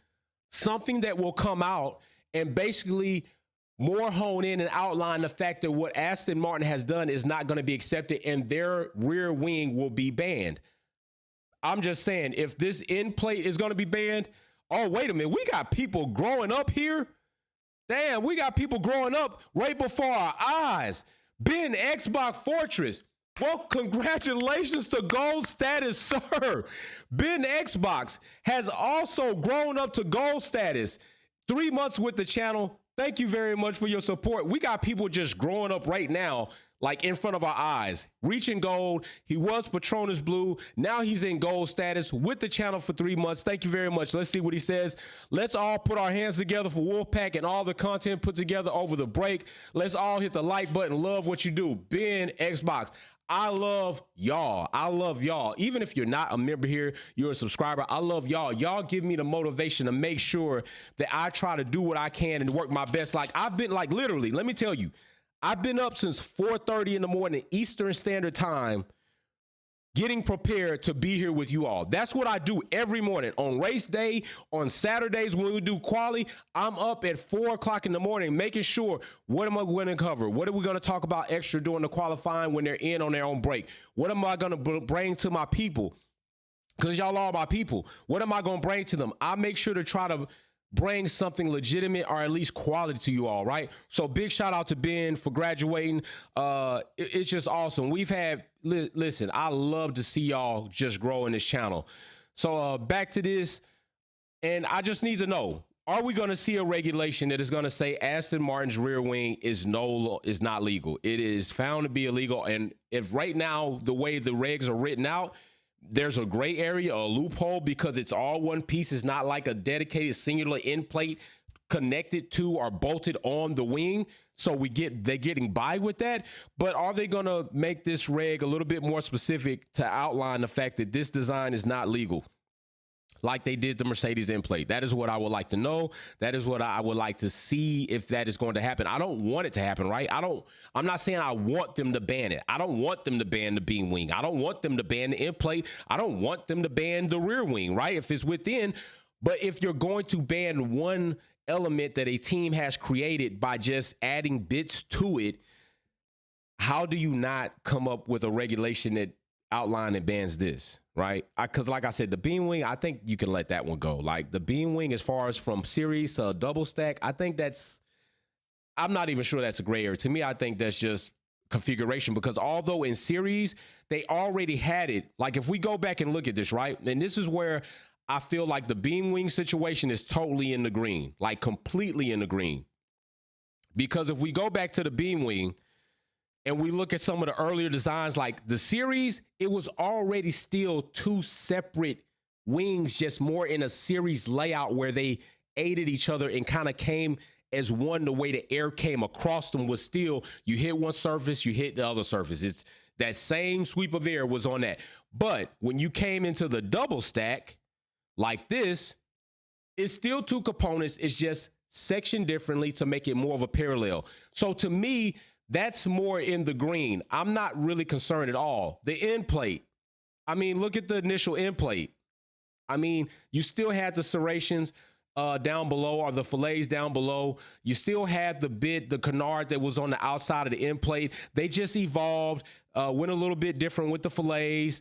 something that will come out and basically more hone in and outline the fact that what Aston Martin has done is not going to be accepted and their rear wing will be banned. I'm just saying, if this end plate is going to be banned, oh, wait a minute, we got people growing up here. Damn, we got people growing up right before our eyes. Ben Xbox Fortress. Well, congratulations to gold status, sir. Ben Xbox has also grown up to gold status. 3 months with the channel. Thank you very much for your support. We got people just growing up right now, like in front of our eyes, reaching gold. He was Patronus Blue. Now he's in gold status with the channel for 3 months. Thank you very much. Let's see what he says. Let's all put our hands together for Wolfpack and all the content put together over the break. Let's all hit the like button. Love what you do. Ben Xbox. I love y'all. I love y'all. Even if you're not a member here, you're a subscriber. I love y'all. Y'all give me the motivation to make sure that I try to do what I can and work my best. Like, I've been, like, literally, let me tell you, I've been up since 4:30 in the morning Eastern Standard Time, getting prepared to be here with you all. That's what I do every morning. On race day, on Saturdays when we do quali, I'm up at 4 o'clock in the morning making sure, what am I going to cover? What are we going to talk about extra during the qualifying when they're in on their own break? What am I going to bring to my people? Because y'all are my people. What am I going to bring to them? I make sure to try to bring something legitimate or at least quality to you all, right? So big shout out to Ben for graduating. It's just awesome. We've had, listen, I love to see y'all just grow in this channel. So back to this, and I just need to know, are we going to see a regulation that is going to say Aston Martin's rear wing is not legal? It is found to be illegal. And if right now, the way the regs are written out, there's a gray area, a loophole, because it's all one piece. It's not like a dedicated singular end plate connected to or bolted on the wing. So they're getting by with that. But are they going to make this reg a little bit more specific to outline the fact that this design is not legal, like they did the Mercedes end plate? That is what I would like to know. That is what I would like to see, if that is going to happen. I don't want it to happen, right? I'm not saying I want them to ban it. I don't want them to ban the beam wing. I don't want them to ban the end plate. I don't want them to ban the rear wing, right? If it's within. But if you're going to ban one element that a team has created by just adding bits to it, how do you not come up with a regulation that outline and bans this, right? Because like I said, the beam wing, I think you can let that one go. Like the beam wing, as far as from series to a double stack, I think I'm not even sure that's a gray area. To me, I think that's just configuration, because although in series, they already had it. Like if we go back and look at this, right? And this is where I feel like the beam wing situation is totally in the green, like completely in the green. Because if we go back to the beam wing, and we look at some of the earlier designs, like the series, it was already still two separate wings, just more in a series layout where they aided each other and kind of came as one. The way the air came across them was still, you hit one surface, you hit the other surface. It's that same sweep of air was on that. But when you came into the double stack like this, it's still two components. It's just sectioned differently to make it more of a parallel. So to me, that's more in the green. I'm not really concerned at all. The end plate, I mean, look at the initial end plate. I mean, you still had the serrations down below, or the fillets down below. You still had the bit, the canard that was on the outside of the end plate. They just evolved, went a little bit different with the fillets,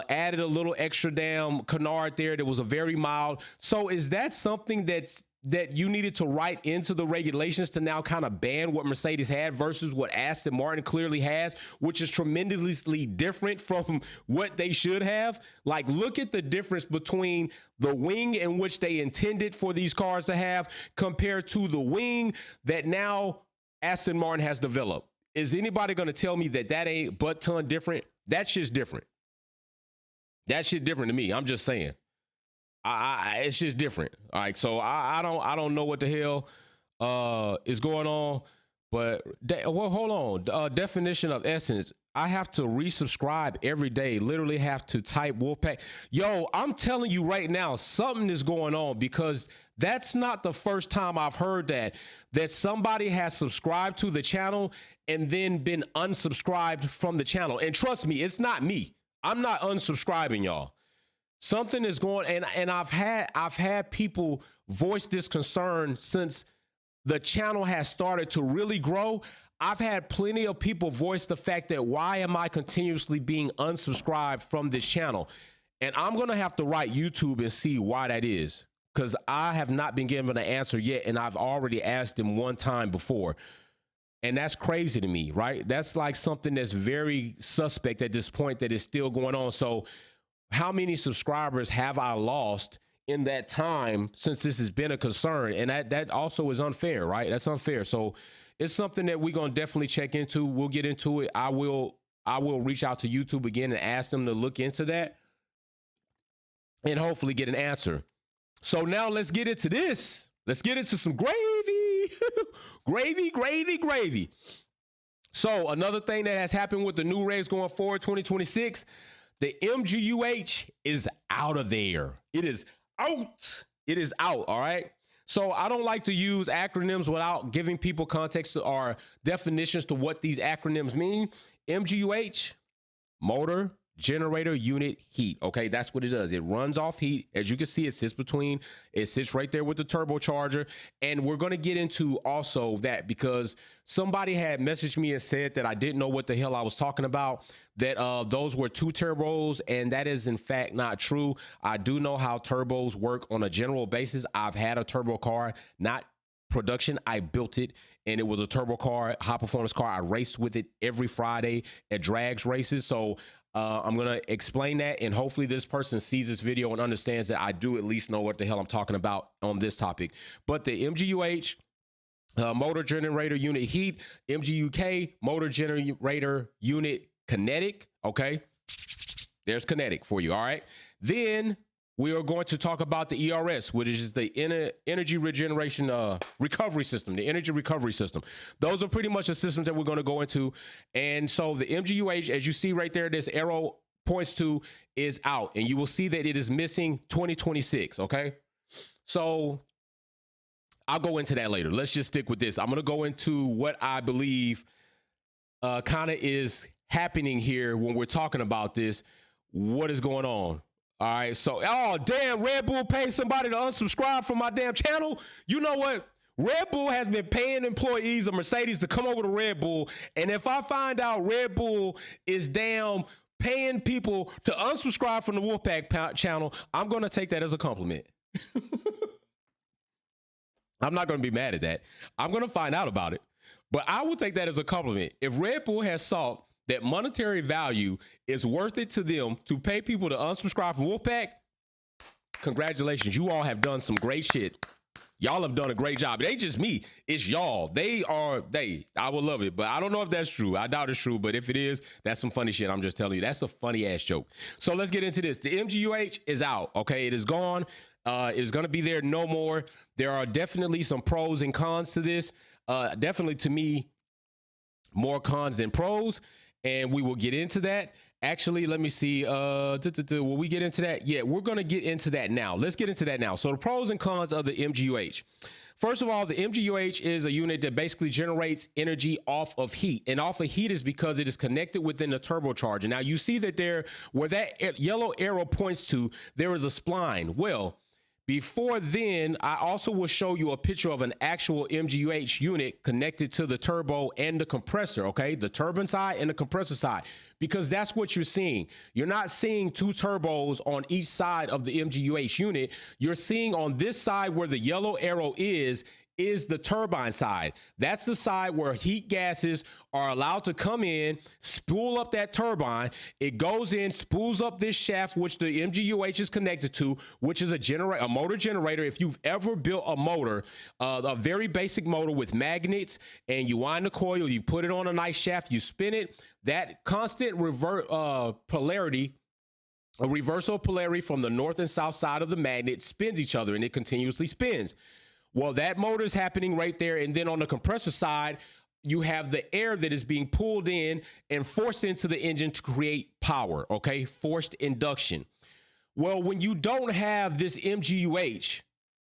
added a little extra down canard there that was a very mild. So is that something that you needed to write into the regulations to now kind of ban what Mercedes had versus what Aston Martin clearly has, which is tremendously different from what they should have? Like, look at the difference between the wing in which they intended for these cars to have compared to the wing that now Aston Martin has developed. Is anybody going to tell me that ain't butt ton different? That shit's different. That shit different to me. I'm just saying. It's just different. All right, so I don't know what the hell is going on, but well, hold on. Definition of essence. I have to resubscribe every day, literally have to type Wolfpack. Yo, I'm telling you right now, something is going on, because that's not the first time I've heard that somebody has subscribed to the channel and then been unsubscribed from the channel. And trust me, it's not me. I'm not unsubscribing, y'all. Something is going, and I've had people voice this concern since the channel has started to really grow. I've had plenty of people voice the fact that, why am I continuously being unsubscribed from this channel? And I'm going to have to write YouTube and see why that is, because I have not been given an answer yet. And I've already asked them one time before. And that's crazy to me, right? That's like something that's very suspect at this point that is still going on. So how many subscribers have I lost in that time since this has been a concern? And that also is unfair, right? That's unfair. So it's something that we're going to definitely check into. We'll get into it. I will reach out to YouTube again and ask them to look into that and hopefully get an answer. So now let's get into this. Let's get into some gravy. Gravy. So another thing that has happened with the new regs going forward, 2026, the MGU-H is out of there. It is out. It is out, all right? So I don't like to use acronyms without giving people context or definitions to what these acronyms mean. MGU-H, motor generator unit heat. Okay, that's what it does. It runs off heat. As you can see, it sits right there with the turbocharger. And we're going to get into also that, because somebody had messaged me and said that I didn't know what the hell I was talking about, that those were two turbos, and that is in fact not true. I do know how turbos work on a general basis. I've had a turbo car, not production. I built it, and it was a turbo car, high performance car. I raced with it every Friday at drags races. So I'm going to explain that, and hopefully this person sees this video and understands that I do at least know what the hell I'm talking about on this topic. But the MGU-H, motor generator unit heat, MGU-K, motor generator unit kinetic. Okay, there's kinetic for you. All right, then we are going to talk about the ERS, which is the energy regeneration recovery system, the energy recovery system. Those are pretty much the systems that we're going to go into. And so the MGU-H, as you see right there, this arrow points to, is out, and you will see that it is missing 2026. Okay, so I'll go into that later. Let's just stick with this. I'm going to go into what I believe kind of is happening here when we're talking about this. What is going on? All right, so, oh, damn, Red Bull paid somebody to unsubscribe from my damn channel. You know what? Red Bull has been paying employees of Mercedes to come over to Red Bull. And if I find out Red Bull is damn paying people to unsubscribe from the Wolfpack channel, I'm going to take that as a compliment. I'm not going to be mad at that. I'm going to find out about it. But I will take that as a compliment. If Red Bull has saw that monetary value is worth it to them to pay people to unsubscribe from Wolfpack, congratulations. You all have done some great shit. Y'all have done a great job. It ain't just me. It's y'all. I would love it, but I don't know if that's true. I doubt it's true, but if it is, that's some funny shit. I'm just telling you, that's a funny ass joke. So let's get into this. The MGU-H is out. Okay, it is gone. It is going to be there no more. There are definitely some pros and cons to this. Definitely, to me, more cons than pros. And we will get into that. Actually, let me see. Will we get into that? Yeah, we're going to get into that now. Let's get into that now. So the pros and cons of the MGU-H. First of all, the MGU-H is a unit that basically generates energy off of heat. And off of heat is because it is connected within the turbocharger. Now, you see that there, where that yellow arrow points to, there is a spline. Well, before then, I also will show you a picture of an actual MGU-H unit connected to the turbo and the compressor, okay? The turbine side and the compressor side, because that's what you're seeing. You're not seeing two turbos on each side of the MGU-H unit. You're seeing on this side where the yellow arrow is the turbine side. That's the side where heat gases are allowed to come in, spool up that turbine. It goes in, spools up this shaft, which the MGU-H is connected to, which is a motor generator. If you've ever built a motor, a very basic motor with magnets, and you wind the coil, you put it on a nice shaft, you spin it, that constant polarity, a reversal polarity from the north and south side of the magnet spins each other, and it continuously spins. Well, that motor is happening right there. And then on the compressor side, you have the air that is being pulled in and forced into the engine to create power, okay? Forced induction. Well, when you don't have this MGU-H,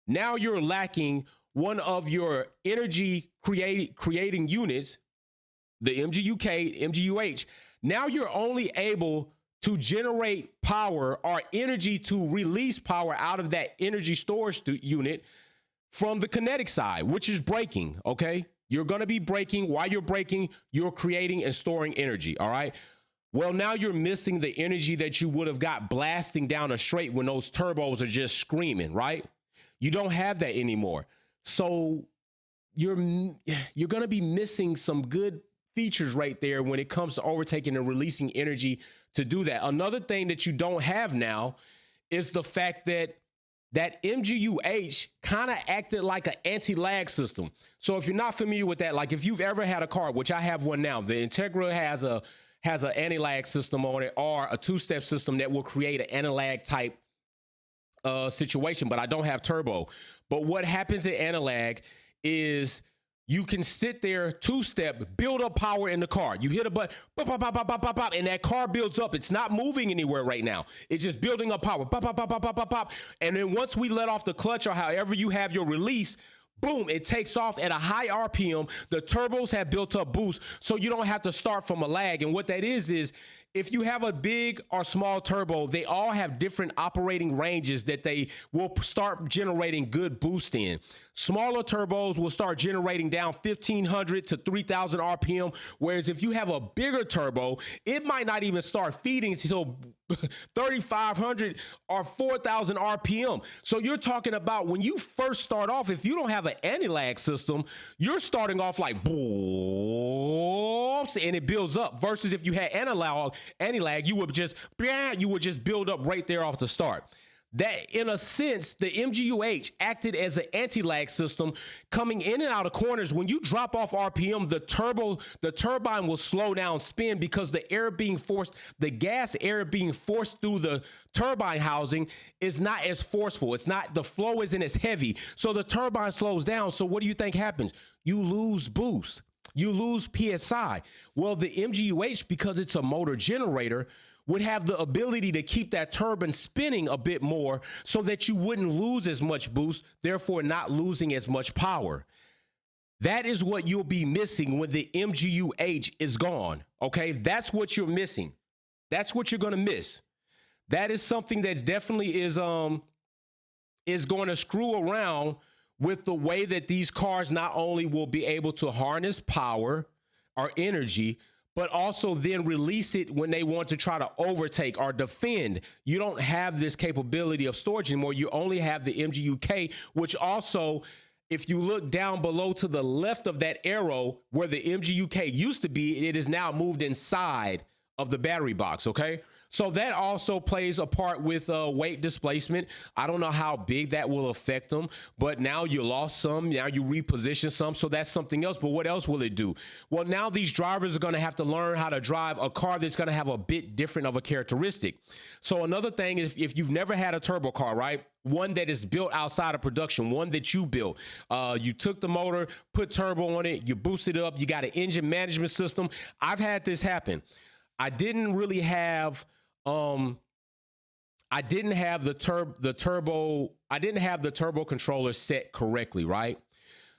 now you're lacking one of your energy creating units, the MGU-H. Now you're only able to generate power or energy to release power out of that energy storage unit from the kinetic side, which is braking, okay? You're going to be braking. While you're braking, you're creating and storing energy, all right? Well, now you're missing the energy that you would have got blasting down a straight when those turbos are just screaming, right? You don't have that anymore. So you're going to be missing some good features right there when it comes to overtaking and releasing energy to do that. Another thing that you don't have now is the fact that MGU-H kind of acted like an anti-lag system. So if you're not familiar with that, like if you've ever had a car, which I have one now, the Integra has an anti-lag system on it, or a two-step system that will create an anti-lag type situation, but I don't have turbo. But what happens at anti-lag is you can sit there, two-step, build up power in the car. You hit a button, pop, pop, pop, pop, pop, pop, pop, and that car builds up. It's not moving anywhere right now. It's just building up power, pop, pop, pop, pop, pop, pop, pop. And then once we let off the clutch or however you have your release, boom, it takes off at a high RPM. The turbos have built up boost, so you don't have to start from a lag. And what that is if you have a big or small turbo, they all have different operating ranges that they will start generating good boost in. Smaller turbos will start generating down 1,500 to 3,000 RPM, whereas if you have a bigger turbo, it might not even start feeding until 3,500 or 4,000 RPM. So you're talking about when you first start off, if you don't have an anti-lag system, you're starting off like boom, and it builds up. Versus if you had anti-lag, you would just build up right there off the start. That, in a sense, the MGU-H acted as an anti-lag system coming in and out of corners. When you drop off RPM, the turbine will slow down spin because the gas air being forced through the turbine housing is not as forceful. The flow isn't as heavy. So the turbine slows down. So what do you think happens? You lose boost. You lose PSI. Well, the MGU-H, because it's a motor generator, would have the ability to keep that turbine spinning a bit more so that you wouldn't lose as much boost, therefore not losing as much power. That is what you'll be missing when the MGU-H is gone, okay? That's what you're missing. That's what you're going to miss. That is something that's definitely is going to screw around with the way that these cars not only will be able to harness power or energy, but also then release it when they want to try to overtake or defend. You don't have this capability of storage anymore. You only have the MGU-K, which also, if you look down below to the left of that arrow where the MGU-K used to be, it is now moved inside of the battery box, okay? So that also plays a part with weight displacement. I don't know how big that will affect them, but now you lost some, now you reposition some, so that's something else. But what else will it do? Well, now these drivers are going to have to learn how to drive a car that's going to have a bit different of a characteristic. So another thing is, if you've never had a turbo car, right? One that is built outside of production, one that you built. You took the motor, put turbo on it, you boosted it up, you got an engine management system. I've had this happen. I didn't have the turbo controller set correctly, right?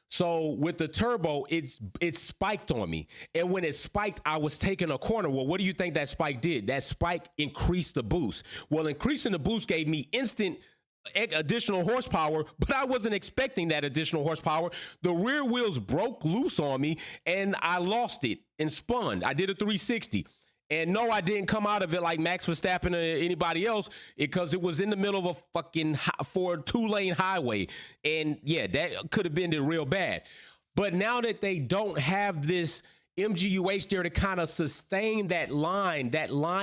So with the turbo, it spiked on me. And when it spiked, I was taking a corner. Well, what do you think that spike did? That spike increased the boost. Well, increasing the boost gave me instant additional horsepower, but I wasn't expecting that additional horsepower. The rear wheels broke loose on me and I lost it and spun. I did a 360. And no, I didn't come out of it like Max Verstappen or anybody else, because it was in the middle of a fucking 2-lane highway. And yeah, that could have been real bad. But now that they don't have this MGU-H there to kind of sustain that line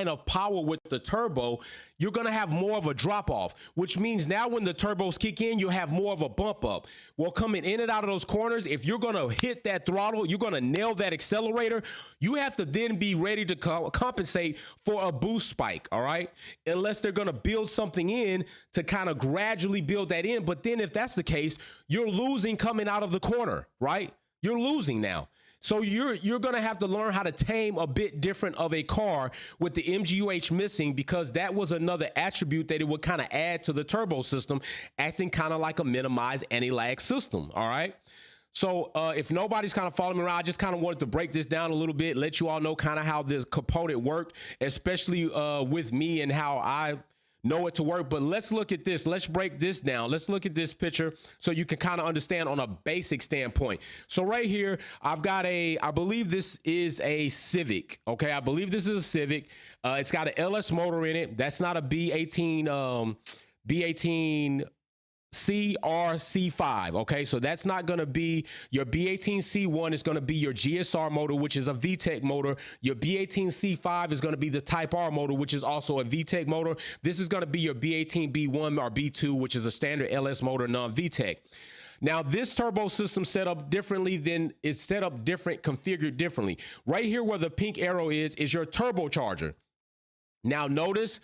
of power with the turbo, you're going to have more of a drop off, which means now when the turbos kick in, you'll have more of a bump up. Well, coming in and out of those corners, if you're going to hit that throttle, you're going to nail that accelerator, you have to then be ready to compensate for a boost spike, all right? Unless they're going to build something in to kind of gradually build that in. But then if that's the case, you're losing coming out of the corner, right? You're losing now. So you're going to have to learn how to tame a bit different of a car with the MGU-H missing, because that was another attribute that it would kind of add to the turbo system, acting kind of like a minimized anti-lag system. All right. So if nobody's kind of following me around, I just kind of wanted to break this down a little bit, let you all know kind of how this component worked, especially with me and how I know it to work. But let's look at this. Let's break this down. Let's look at this picture so you can kind of understand on a basic standpoint. So right here, I've got I believe this is a Civic. Okay, I believe this is a Civic. It's got an LS motor in it. That's not a B18 CRC5. Okay, so that's not going to be your B18C1. It's going to be your GSR motor, which is a VTEC motor. Your B18C5 is going to be the Type R motor, which is also a VTEC motor. This is going to be your B18B1 or B2, which is a standard LS motor, non-VTEC. Now, this turbo system set up differently configured differently. Right here where the pink arrow is your turbocharger. Now notice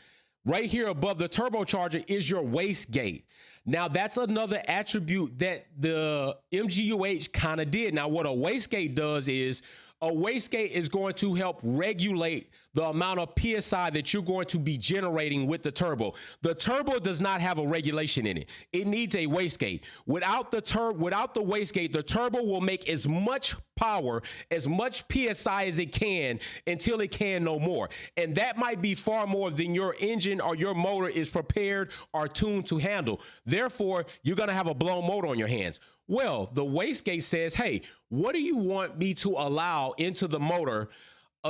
right here above the turbocharger is your wastegate. Now, that's another attribute that the MGU-H kind of did. Now, what a wastegate does is a wastegate is going to help regulate the amount of PSI that you're going to be generating with the turbo. The turbo does not have a regulation in it. It needs a wastegate. Without the wastegate, the turbo will make as much power, as much PSI as it can until it can no more. And that might be far more than your engine or your motor is prepared or tuned to handle. Therefore, you're going to have a blown motor on your hands. Well, the wastegate says, hey, what do you want me to allow into the motor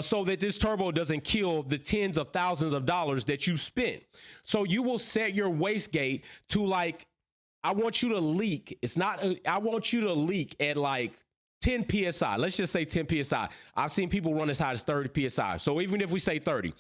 so that this turbo doesn't kill the tens of thousands of dollars that you spent? So you will set your wastegate to like, I want you to leak. I want you to leak at like 10 PSI. Let's just say 10 PSI. I've seen people run as high as 30 PSI. So even if we say 30,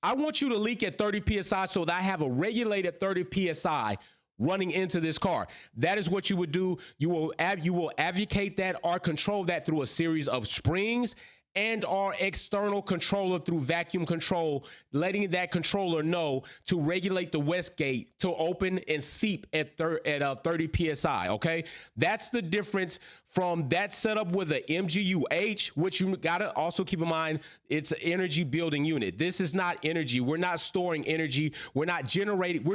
I want you to leak at 30 PSI so that I have a regulated 30 PSI running into this car. That is what you would do. You will advocate that or control that through a series of springs and our external controller through vacuum control, letting that controller know to regulate the wastegate to open and seep at 30 PSI, okay? That's the difference from that setup with an MGU-H, which you gotta also keep in mind, it's an energy building unit. This is not energy. We're not storing energy. We're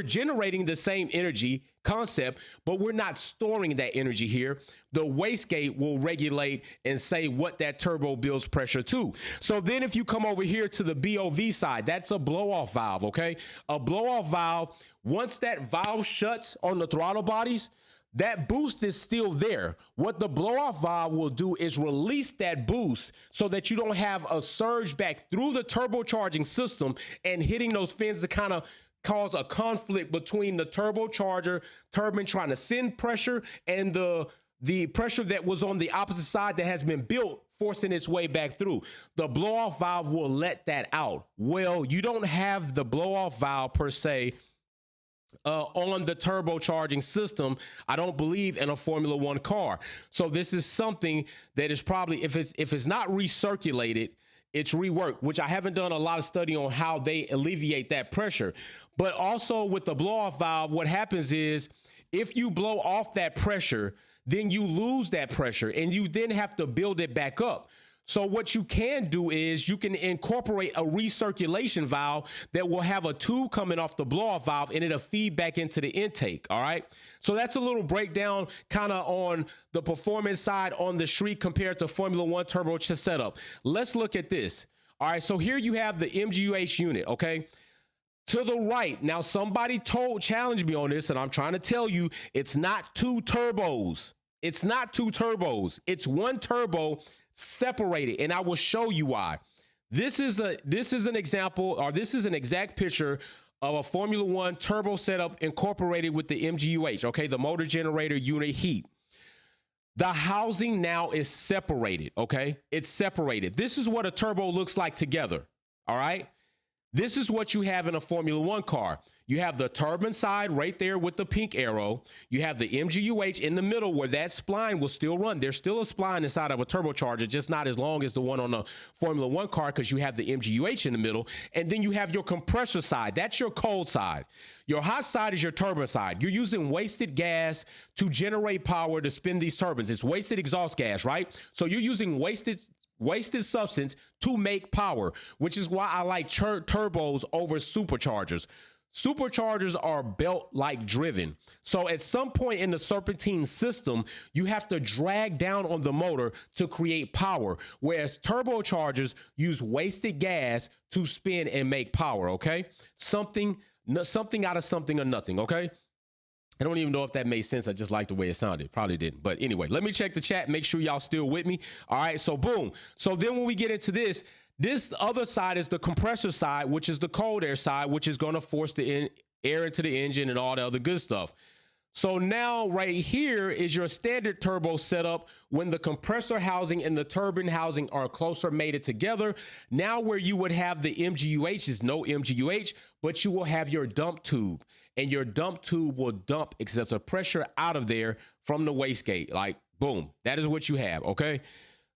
generating the same energy concept, but we're not storing that energy here. The wastegate will regulate and say what that turbo builds pressure to. So then if you come over here to the BOV side, that's a blow-off valve, okay? A blow-off valve, once that valve shuts on the throttle bodies, that boost is still there. What the blow-off valve will do is release that boost so that you don't have a surge back through the turbocharging system and hitting those fins to kind of cause a conflict between the turbocharger turbine trying to send pressure and the pressure that was on the opposite side that has been built forcing its way back through. The blow-off valve will let that out. Well, you don't have the blow-off valve per se on the turbocharging system, I don't believe, in a Formula One car. So this is something that is probably, if it's not recirculated, it's reworked, which I haven't done a lot of study on how they alleviate that pressure. But also with the blow-off valve, what happens is if you blow off that pressure, then you lose that pressure and you then have to build it back up. So what you can do is you can incorporate a recirculation valve that will have a tube coming off the blow-off valve and it'll feed back into the intake, all right? So that's a little breakdown kind of on the performance side on the street compared to Formula One turbo setup. Let's look at this. All right, so here you have the MGU-H unit, okay? To the right, now somebody challenged me on this and I'm trying to tell you it's not two turbos. It's not two turbos. It's one turbo separated, and I will show you why. This is an example, or this is an exact picture of a Formula One turbo setup incorporated with the MGU-H, okay, the motor generator unit heat. The housing now is separated, okay? It's separated. This is what a turbo looks like together, all right? This is what you have in a Formula One car. You have the turbine side right there with the pink arrow. You have the MGU-H in the middle where that spline will still run. There's still a spline inside of a turbocharger, just not as long as the one on the Formula One car because you have the MGU-H in the middle. And then you have your compressor side. That's your cold side. Your hot side is your turbine side. You're using wasted gas to generate power to spin these turbines. It's wasted exhaust gas, right? So you're using wasted wasted substance to make power, which is why I like turbos over superchargers. Superchargers are belt like driven. So at some point in the serpentine system, you have to drag down on the motor to create power, whereas turbochargers use wasted gas to spin and make power. Okay, something out of something or nothing. Okay, I don't even know if that made sense. I just like the way it sounded. Probably didn't. But anyway, let me check the chat. Make sure y'all still with me. All right, so boom. So then when we get into this other side is the compressor side, which is the cold air side, which is going to force the air into the engine and all the other good stuff. So now right here is your standard turbo setup when the compressor housing and the turbine housing are closer mated together. Now where you would have the MGU-H is no MGU-H, but you will have your dump tube, and your dump tube will dump excessive pressure out of there from the wastegate. Like, boom, that is what you have, okay?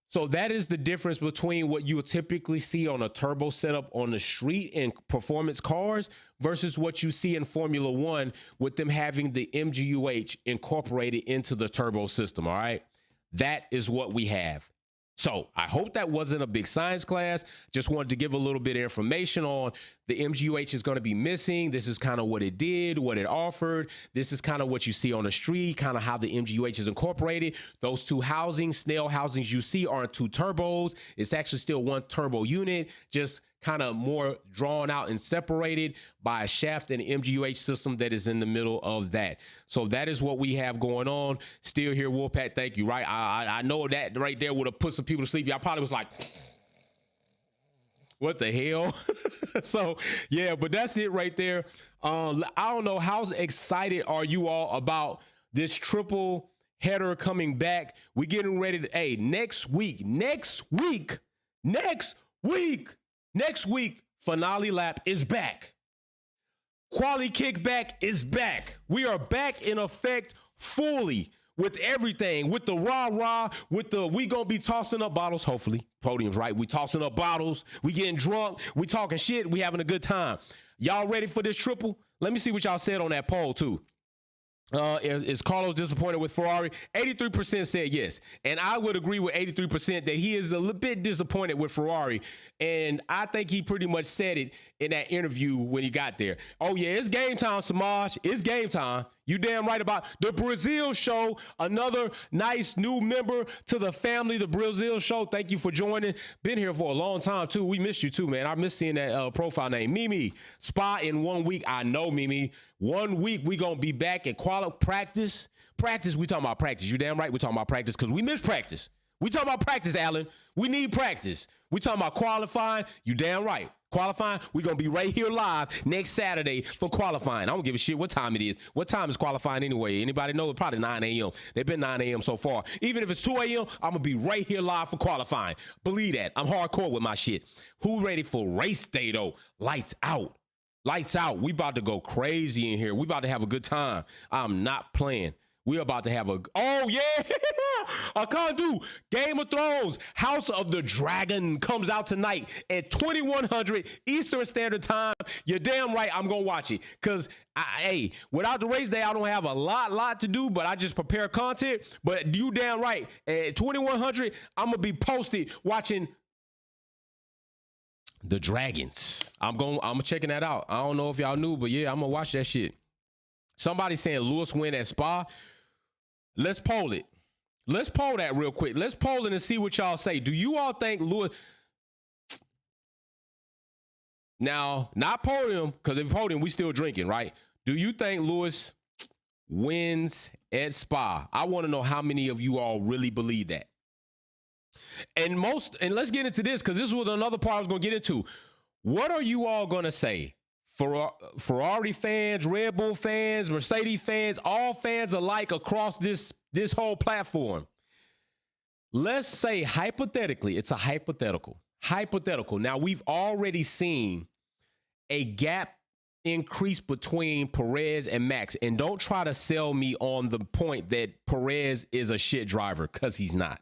So that is the difference between what you would typically see on a turbo setup on the street in performance cars versus what you see in Formula One with them having the MGU-H incorporated into the turbo system, all right? That is what we have. So I hope that wasn't a big science class. Just wanted to give a little bit of information on the MGU-H is going to be missing. This is kind of what it did, what it offered. This is kind of what you see on the street, kind of how the MGU-H is incorporated. Those two housings, snail housings you see aren't two turbos. It's actually still one turbo unit, just kind of more drawn out and separated by a shaft and MGU-H system that is in the middle of that. So that is what we have going on. Still here, Wolfpack, thank you, right? I know that right there would have put some people to sleep. Y'all probably was like, what the hell? So yeah, but that's it right there. I don't know, how excited are you all about this triple header coming back? We're getting ready to, next week, finale lap is back. Quali kickback is back. We are back in effect fully with everything, with the rah-rah, we gonna be tossing up bottles, hopefully. Podiums, right? We tossing up bottles, we getting drunk, we talking shit, we having a good time. Y'all ready for this triple? Let me see what y'all said on that poll too. Is Carlos disappointed with Ferrari? 83% said yes. And I would agree with 83% that he is a little bit disappointed with Ferrari. And I think he pretty much said it in that interview when he got there. Oh yeah, it's game time, Samaj. It's game time. You damn right about the Brazil show. Another nice new member to the family, the Brazil show. Thank you for joining. Been here for a long time too. We missed you too, man. I miss seeing that profile name. Mimi, Spa in 1 week. I know, Mimi. 1 week we gonna be back at practice. Practice, we talking about practice. You damn right we talking about practice because we miss practice. We talking about practice, Alan. We need practice. We talking about qualifying. You damn right. Qualifying, we're going to be right here live next Saturday for qualifying. I don't give a shit what time it is. What time is qualifying anyway? Anybody know? Probably 9 a.m. They've been 9 a.m. so far. Even if it's 2 a.m., I'm going to be right here live for qualifying. Believe that. I'm hardcore with my shit. Who ready for race day, though? Lights out. Lights out. We about to go crazy in here. We about to have a good time. I'm not playing. We're about to have oh yeah, I can't do Game of Thrones. House of the Dragon comes out tonight at 2100 Eastern Standard Time. You're damn right I'm gonna watch it. Cause without the race day, I don't have a lot to do, but I just prepare content. But you damn right, at 2100, I'm gonna be posted watching the Dragons. I'm checking that out. I don't know if y'all knew, but yeah, I'm gonna watch that shit. Somebody saying Lewis win at Spa. Let's poll it. Let's poll that real quick. Let's poll it and see what y'all say. Do you all think Lewis... Now, not podium, because if podium, we still drinking, right? Do you think Lewis wins at Spa? I want to know how many of you all really believe that. And let's get into this, because this was another part I was going to get into. What are you all going to say? Ferrari fans, Red Bull fans, Mercedes fans, all fans alike across this whole platform. Let's say hypothetically, it's a hypothetical. Now, we've already seen a gap increase between Perez and Max. And don't try to sell me on the point that Perez is a shit driver, because he's not.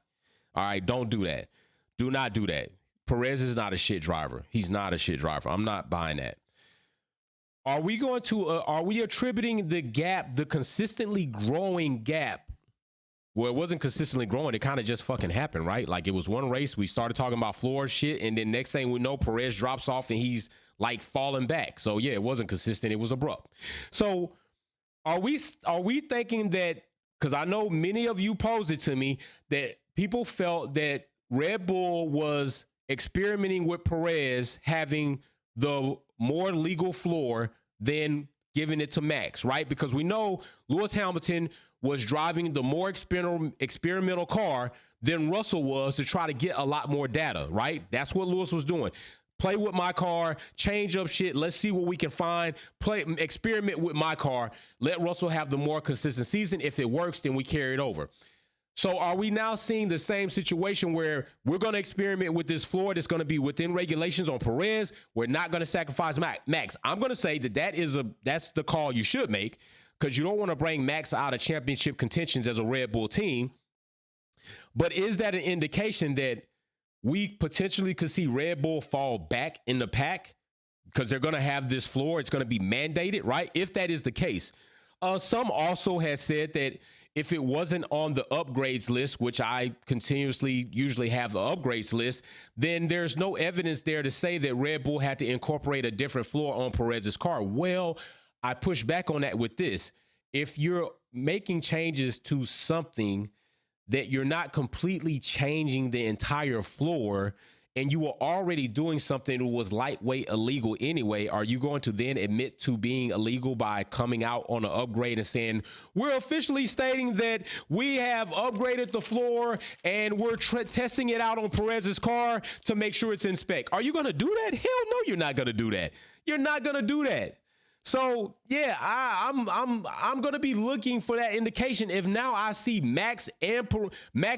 All right, don't do that. Do not do that. Perez is not a shit driver. He's not a shit driver. I'm not buying that. Are we attributing the gap, the consistently growing gap Well, it wasn't consistently growing. It kind of just fucking happened, right? Like it was one race. We started talking about floor shit. And then next thing we know, Perez drops off and he's like falling back. So yeah, it wasn't consistent. It was abrupt. So are we thinking that, because I know many of you posed it to me, that people felt that Red Bull was experimenting with Perez having the more legal floor than giving it to Max, right? Because we know Lewis Hamilton was driving the more experimental car than Russell was to try to get a lot more data, right? That's what Lewis was doing. Play with my car, change up shit. Let's see what we can find. Experiment with my car. Let Russell have the more consistent season. If it works, then we carry it over. So are we now seeing the same situation where we're going to experiment with this floor that's going to be within regulations on Perez? We're not going to sacrifice Max. I'm going to say that's the call you should make, because you don't want to bring Max out of championship contentions as a Red Bull team. But is that an indication that we potentially could see Red Bull fall back in the pack because they're going to have this floor? It's going to be mandated, right? If that is the case. Some also has said that if it wasn't on the upgrades list, which I continuously usually have the upgrades list, then there's no evidence there to say that Red Bull had to incorporate a different floor on Perez's car. Well, I push back on that with this. If you're making changes to something that you're not completely changing the entire floor, and you were already doing something that was lightweight illegal anyway, are you going to then admit to being illegal by coming out on an upgrade and saying, we're officially stating that we have upgraded the floor and we're testing it out on Perez's car to make sure it's in spec? Are you going to do that? Hell no, you're not going to do that. You're not going to do that. So yeah, I'm going to be looking for that indication. If now I see Max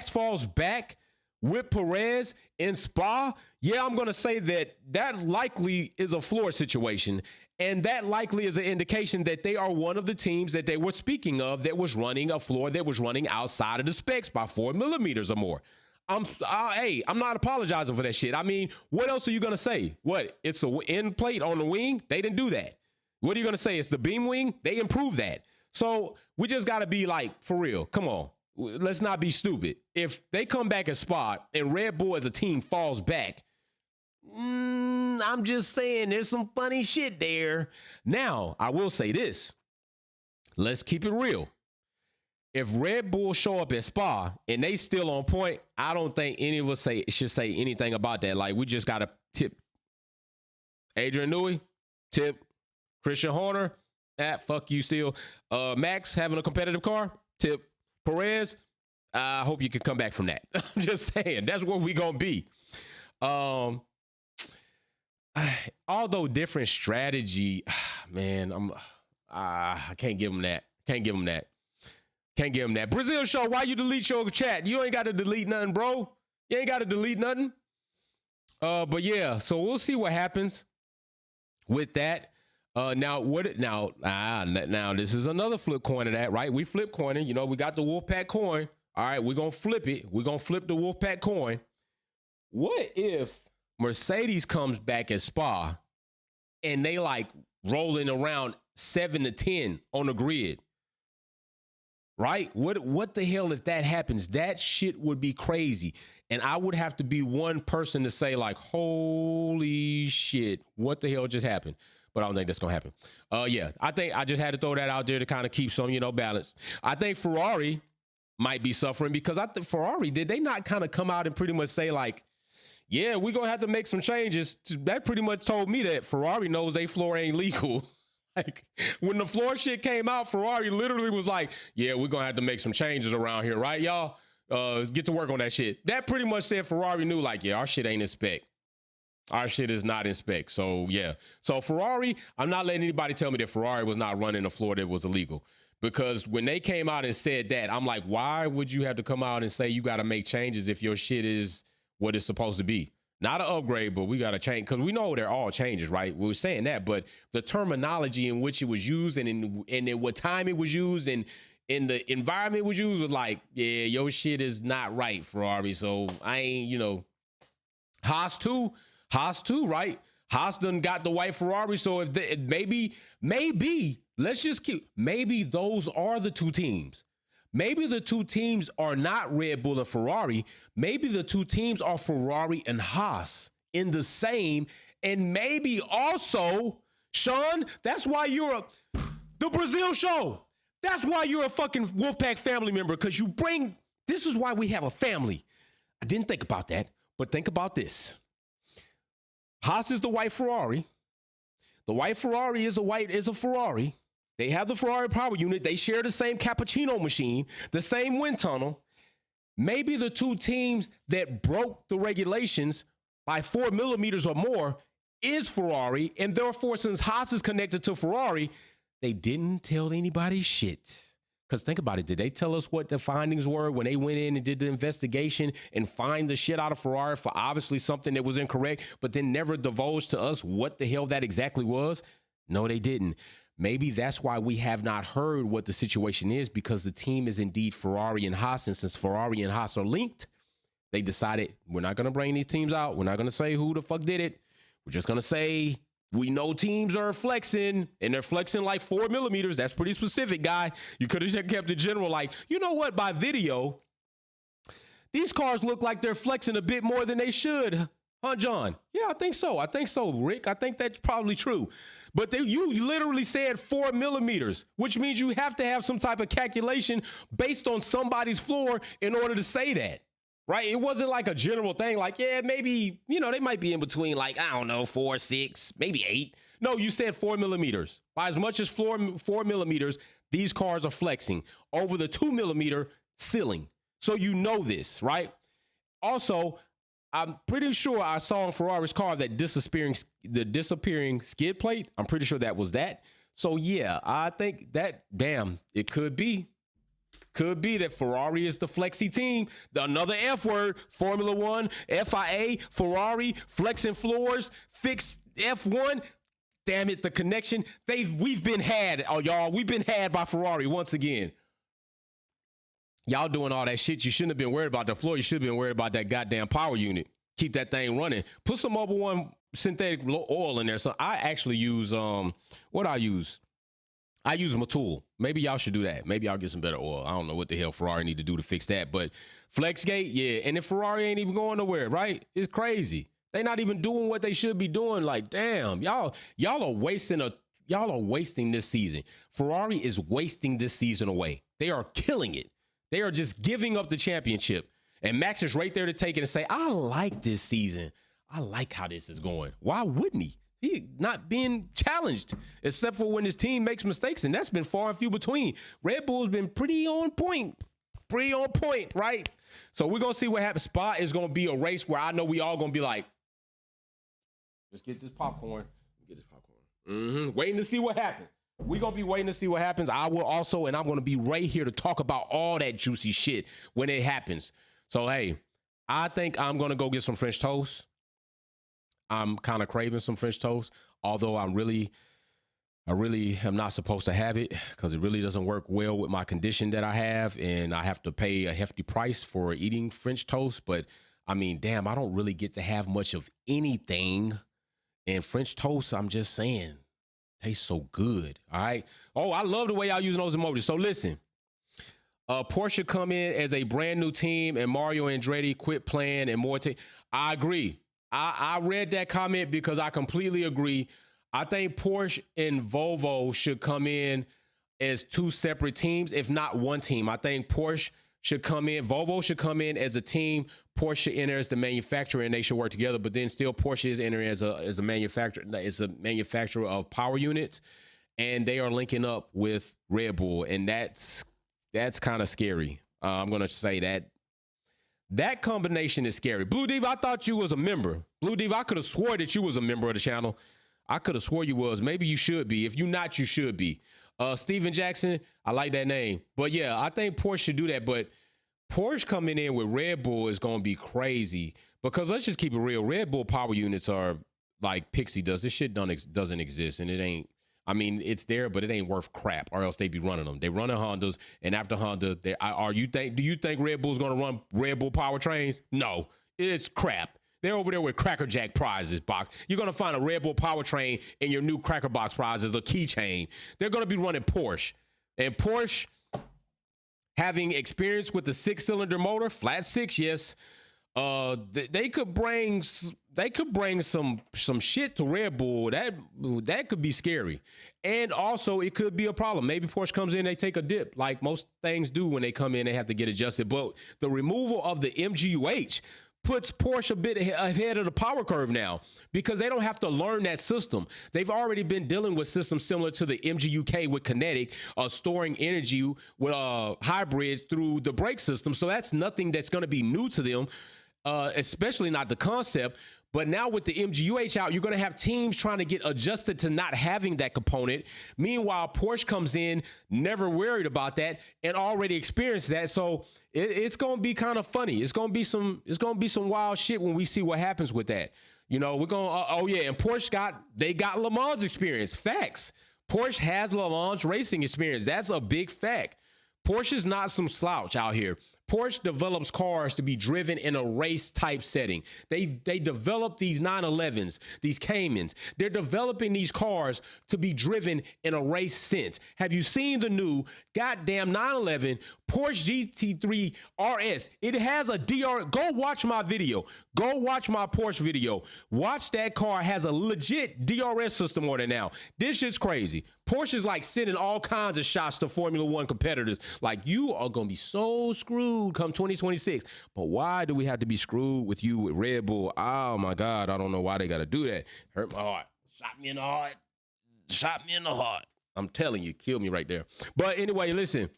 falls back with Perez in Spa, yeah, I'm going to say that likely is a floor situation. And that likely is an indication that they are one of the teams that they were speaking of that was running a floor that was running outside of the specs by 4 millimeters or more. I'm not apologizing for that shit. I mean, what else are you going to say? What? It's an end plate on the wing? They didn't do that. What are you going to say? It's the beam wing? They improved that. So we just got to be like, for real, come on. Let's not be stupid. If they come back at Spa and Red Bull as a team falls back, I'm just saying there's some funny shit there. Now, I will say this. Let's keep it real. If Red Bull show up at Spa and they still on point, I don't think any of us should say anything about that. Like, we just got to tip Adrian Newey, tip Christian Horner, fuck you still. Max having a competitive car, tip Perez. I hope you can come back from that. I'm just saying, that's where we gonna be. Although different strategy, man, I can't give them that. Can't give them that. Brazil show, why you delete your chat? You ain't got to delete nothing, bro. You ain't got to delete nothing. But yeah, so we'll see what happens with that. Now this is another flip coin of that, right? We flip coining, we got the Wolfpack coin. All right, we're going to flip it. We're going to flip the Wolfpack coin. What if Mercedes comes back at Spa and they like rolling around 7 to 10 on the grid? Right? What the hell if that happens? That shit would be crazy. And I would have to be one person to say like, holy shit, what the hell just happened? But I don't think that's going to happen. Yeah, I think I just had to throw that out there to kind of keep some, balance. I think Ferrari might be suffering because I think Ferrari, did they not kind of come out and pretty much say like, yeah, we're going to have to make some changes? That pretty much told me that Ferrari knows they floor ain't legal. Like when the floor shit came out, Ferrari literally was like, yeah, we're going to have to make some changes around here, right, y'all? Get to work on that shit. That pretty much said Ferrari knew like, yeah, our shit ain't in spec. Our shit is not in spec. So, yeah. So, Ferrari, I'm not letting anybody tell me that Ferrari was not running a floor that was illegal. Because when they came out and said that, I'm like, why would you have to come out and say you got to make changes if your shit is what it's supposed to be? Not an upgrade, but we got to change. Because we know they're all changes, right? We were saying that. But the terminology in which it was used and in what time it was used and in the environment it was used was like, yeah, your shit is not right, Ferrari. So, I ain't, Haas too, right? Haas done got the white Ferrari, so if maybe, let's just keep, maybe those are the two teams. Maybe the two teams are not Red Bull and Ferrari. Maybe the two teams are Ferrari and Haas in the same. And maybe also, Sean, that's why you're the Brazil show. That's why you're a fucking Wolfpack family member, because this is why we have a family. I didn't think about that, but think about this. Haas is the white Ferrari. The white Ferrari is a Ferrari. They have the Ferrari power unit. They share the same cappuccino machine, the same wind tunnel. Maybe the two teams that broke the regulations by 4 millimeters or more is Ferrari, and therefore, since Haas is connected to Ferrari, they didn't tell anybody shit. Because think about it. Did they tell us what the findings were when they went in and did the investigation and fined the shit out of Ferrari for obviously something that was incorrect, but then never divulged to us what the hell that exactly was? No, they didn't. Maybe that's why we have not heard what the situation is, because the team is indeed Ferrari and Haas. And since Ferrari and Haas are linked, they decided we're not going to bring these teams out. We're not going to say who the fuck did it. We're just going to say we know teams are flexing, and they're flexing like 4 millimeters. That's pretty specific, guy. You could have kept it general, like, you know what, by video, these cars look like they're flexing a bit more than they should. Huh, John? Yeah, I think so. I think so, Rick. I think that's probably true. But you literally said 4 millimeters, which means you have to have some type of calculation based on somebody's floor in order to say that, right? It wasn't like a general thing like, yeah, maybe, they might be in between, like, I don't know, 4, 6, maybe 8. No, you said 4 millimeters. By as much as 4 millimeters, these cars are flexing over the 2 millimeter ceiling. So you know this, right? Also, I'm pretty sure I saw on Ferrari's car that disappearing skid plate. I'm pretty sure that was that. So yeah, I think that, it could be that Ferrari is the flexy team. Another F word, Formula One, FIA, Ferrari, flexing floors, fixed F1. Damn it, the connection. We've been had, y'all. We've been had by Ferrari once again. Y'all doing all that shit. You shouldn't have been worried about the floor. You should have been worried about that goddamn power unit. Keep that thing running. Put some Mobil 1 synthetic oil in there. So I actually use, what I use? I use Matul. Maybe y'all should do that. Maybe I'll get some better oil. I don't know what the hell Ferrari need to do to fix that. But FlexGate, yeah. And if Ferrari ain't even going nowhere, right? It's crazy. They not even doing what they should be doing. Like, damn, y'all are wasting this season. Ferrari is wasting this season away. They are killing it. They are just giving up the championship. And Max is right there to take it and say, I like this season. I like how this is going. Why wouldn't he? He not being challenged, except for when his team makes mistakes, and that's been far and few between. Red Bull's been pretty on point, right? So we're going to see what happens. Spa is going to be a race where I know we all going to be like, let's get this popcorn. Waiting to see what happens. We're going to be waiting to see what happens. I will also, and I'm going to be right here to talk about all that juicy shit when it happens. So, hey, I think I'm going to go get some French toast. I'm kind of craving some French toast, although I really am not supposed to have it because it really doesn't work well with my condition that I have, and I have to pay a hefty price for eating French toast. But, I mean, damn, I don't really get to have much of anything. And French toast, I'm just saying, tastes so good. All right. Oh, I love the way y'all using those emojis. So listen, Porsche come in as a brand new team and Mario Andretti quit playing and more. I agree. I read that comment because I completely agree. I think Porsche and Volvo should come in as two separate teams, if not one team. I think Porsche should come in. Volvo should come in as a team. Porsche should enter as the manufacturer, and they should work together. But then still, Porsche is entering as a manufacturer. It's a manufacturer of power units, and they are linking up with Red Bull, and that's kind of scary. I'm gonna say that combination is scary. Blue Diva, I thought you was a member. Blue Diva, I could have swore that you was a member of the channel. I could have swore you was. Maybe you should be. If you not, you should be. Steven Jackson, I like that name. But yeah, I think Porsche should do that. But Porsche coming in with Red Bull is going to be crazy because let's just keep it real. Red Bull power units are like Pixie does. This shit doesn't exist, and it ain't. I mean, it's there, but it ain't worth crap, or else they'd be running them. They running Hondas, and after Honda, do you think Red Bull's going to run Red Bull powertrains? No, it's crap. They're over there with Cracker Jack prizes box. You're going to find a Red Bull powertrain in your new Cracker Box prizes, a keychain. They're going to be running Porsche. And Porsche having experience with the 6-cylinder motor, flat six, yes. They could bring some shit to Red Bull that could be scary, and also it could be a problem. Maybe Porsche comes in, they take a dip like most things do when they come in. They have to get adjusted. But the removal of the MGU-H puts Porsche a bit ahead of the power curve now, because they don't have to learn that system. They've already been dealing with systems similar to the MGU-K with kinetic, storing energy with hybrids through the brake system. So that's nothing that's going to be new to them. Especially not the concept. But now with the MGU-H out, you're going to have teams trying to get adjusted to not having that component. Meanwhile, Porsche comes in, never worried about that, and already experienced that. So it's going to be kind of funny. It's going to be some wild shit when we see what happens with that. You know, we're going to, oh yeah, and Porsche got Le Mans experience. Facts. Porsche has Le Mans racing experience. That's a big fact. Porsche is not some slouch out here. Porsche develops cars to be driven in a race type setting. They develop these 911s, these Caymans. They're developing these cars to be driven in a race sense. Have you seen the new goddamn 911 Porsche GT3 RS? It has a DR. Go watch my video. Go watch my Porsche video. Watch that car. Has a legit DRS system on it now. This shit's crazy. Porsche is like sending all kinds of shots to Formula One competitors. Like, you are going to be so screwed come 2026. But why do we have to be screwed with you with Red Bull? Oh my God. I don't know why they got to do that. Hurt my heart. Shot me in the heart. Shot me in the heart. I'm telling you, kill me right there. But anyway, listen.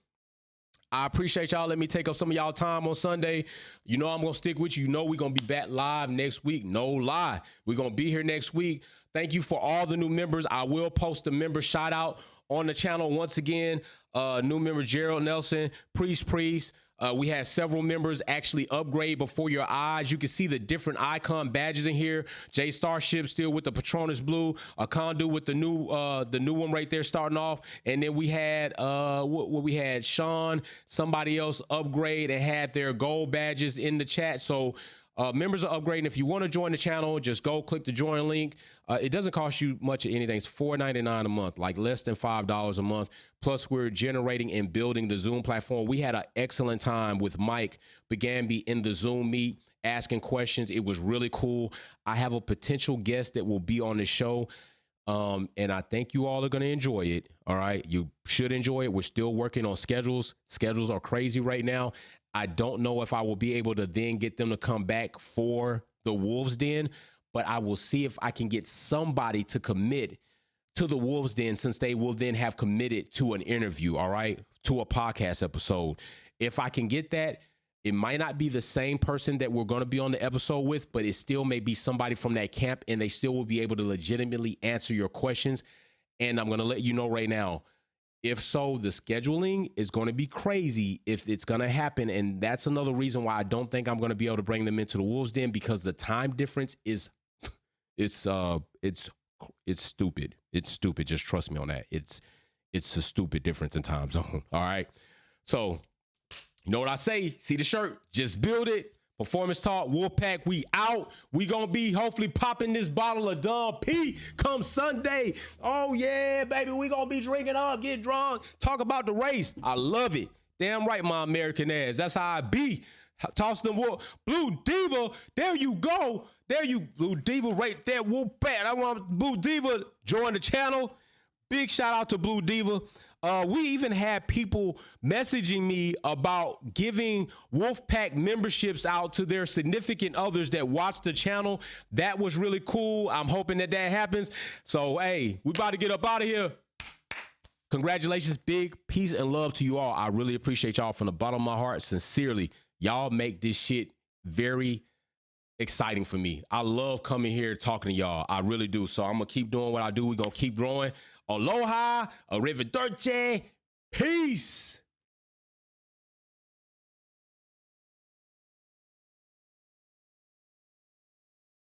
I appreciate y'all. Let me take up some of y'all time on Sunday. You know I'm going to stick with you. You know we're going to be back live next week. No lie. We're going to be here next week. Thank you for all the new members. I will post the member shout out on the channel once again. New member Gerald Nelson, Priest. We had several members actually upgrade before your eyes. You can see the different icon badges in here. Jay Starship still with the Patronus Blue, a Condu with the new one right there starting off. And then we had what we had Sean, somebody else upgrade and had their gold badges in the chat. So members are upgrading. If you want to join the channel, just go click the join link. It doesn't cost you much of anything. It's $4.99 a month, like less than $5 a month. Plus, we're generating and building the Zoom platform. We had an excellent time with Mike Begambi in the Zoom meet, asking questions. It was really cool. I have a potential guest that will be on the show. And I think you all are going to enjoy it. All right. You should enjoy it. We're still working on schedules. Schedules are crazy right now. I don't know if I will be able to then get them to come back for the Wolves Den, but I will see if I can get somebody to commit to the Wolves Den, since they will then have committed to an interview, all right, to a podcast episode. If I can get that, it might not be the same person that we're going to be on the episode with, but it still may be somebody from that camp, and they still will be able to legitimately answer your questions. And I'm going to let you know right now, if so, the scheduling is going to be crazy if it's going to happen. And that's another reason why I don't think I'm going to be able to bring them into the Wolves Den, because the time difference is, it's stupid. It's stupid. Just trust me on that. It's a stupid difference in time zone. All right. So you know what I say? See the shirt? Just build it. Performance Talk, Wolfpack, we out. We gonna be hopefully popping this bottle of Dom P come Sunday. Oh yeah, baby, we gonna be drinking up, get drunk, talk about the race. I love it. Damn right, my American ass. That's how I be. Toss them Blue Diva. There you go. There you, Blue Diva right there. Wolfpack. I want Blue Diva join the channel. Big shout out to Blue Diva. We even had people messaging me about giving Wolfpack memberships out to their significant others that watch the channel. That was really cool. I'm hoping that happens. So, hey, we about to get up out of here. Congratulations. Big peace and love to you all. I really appreciate y'all from the bottom of my heart. Sincerely, y'all make this shit very exciting for me. I love coming here talking to y'all. I really do. So I'm going to keep doing what I do. We're going to keep growing. Aloha, arrivederci, peace.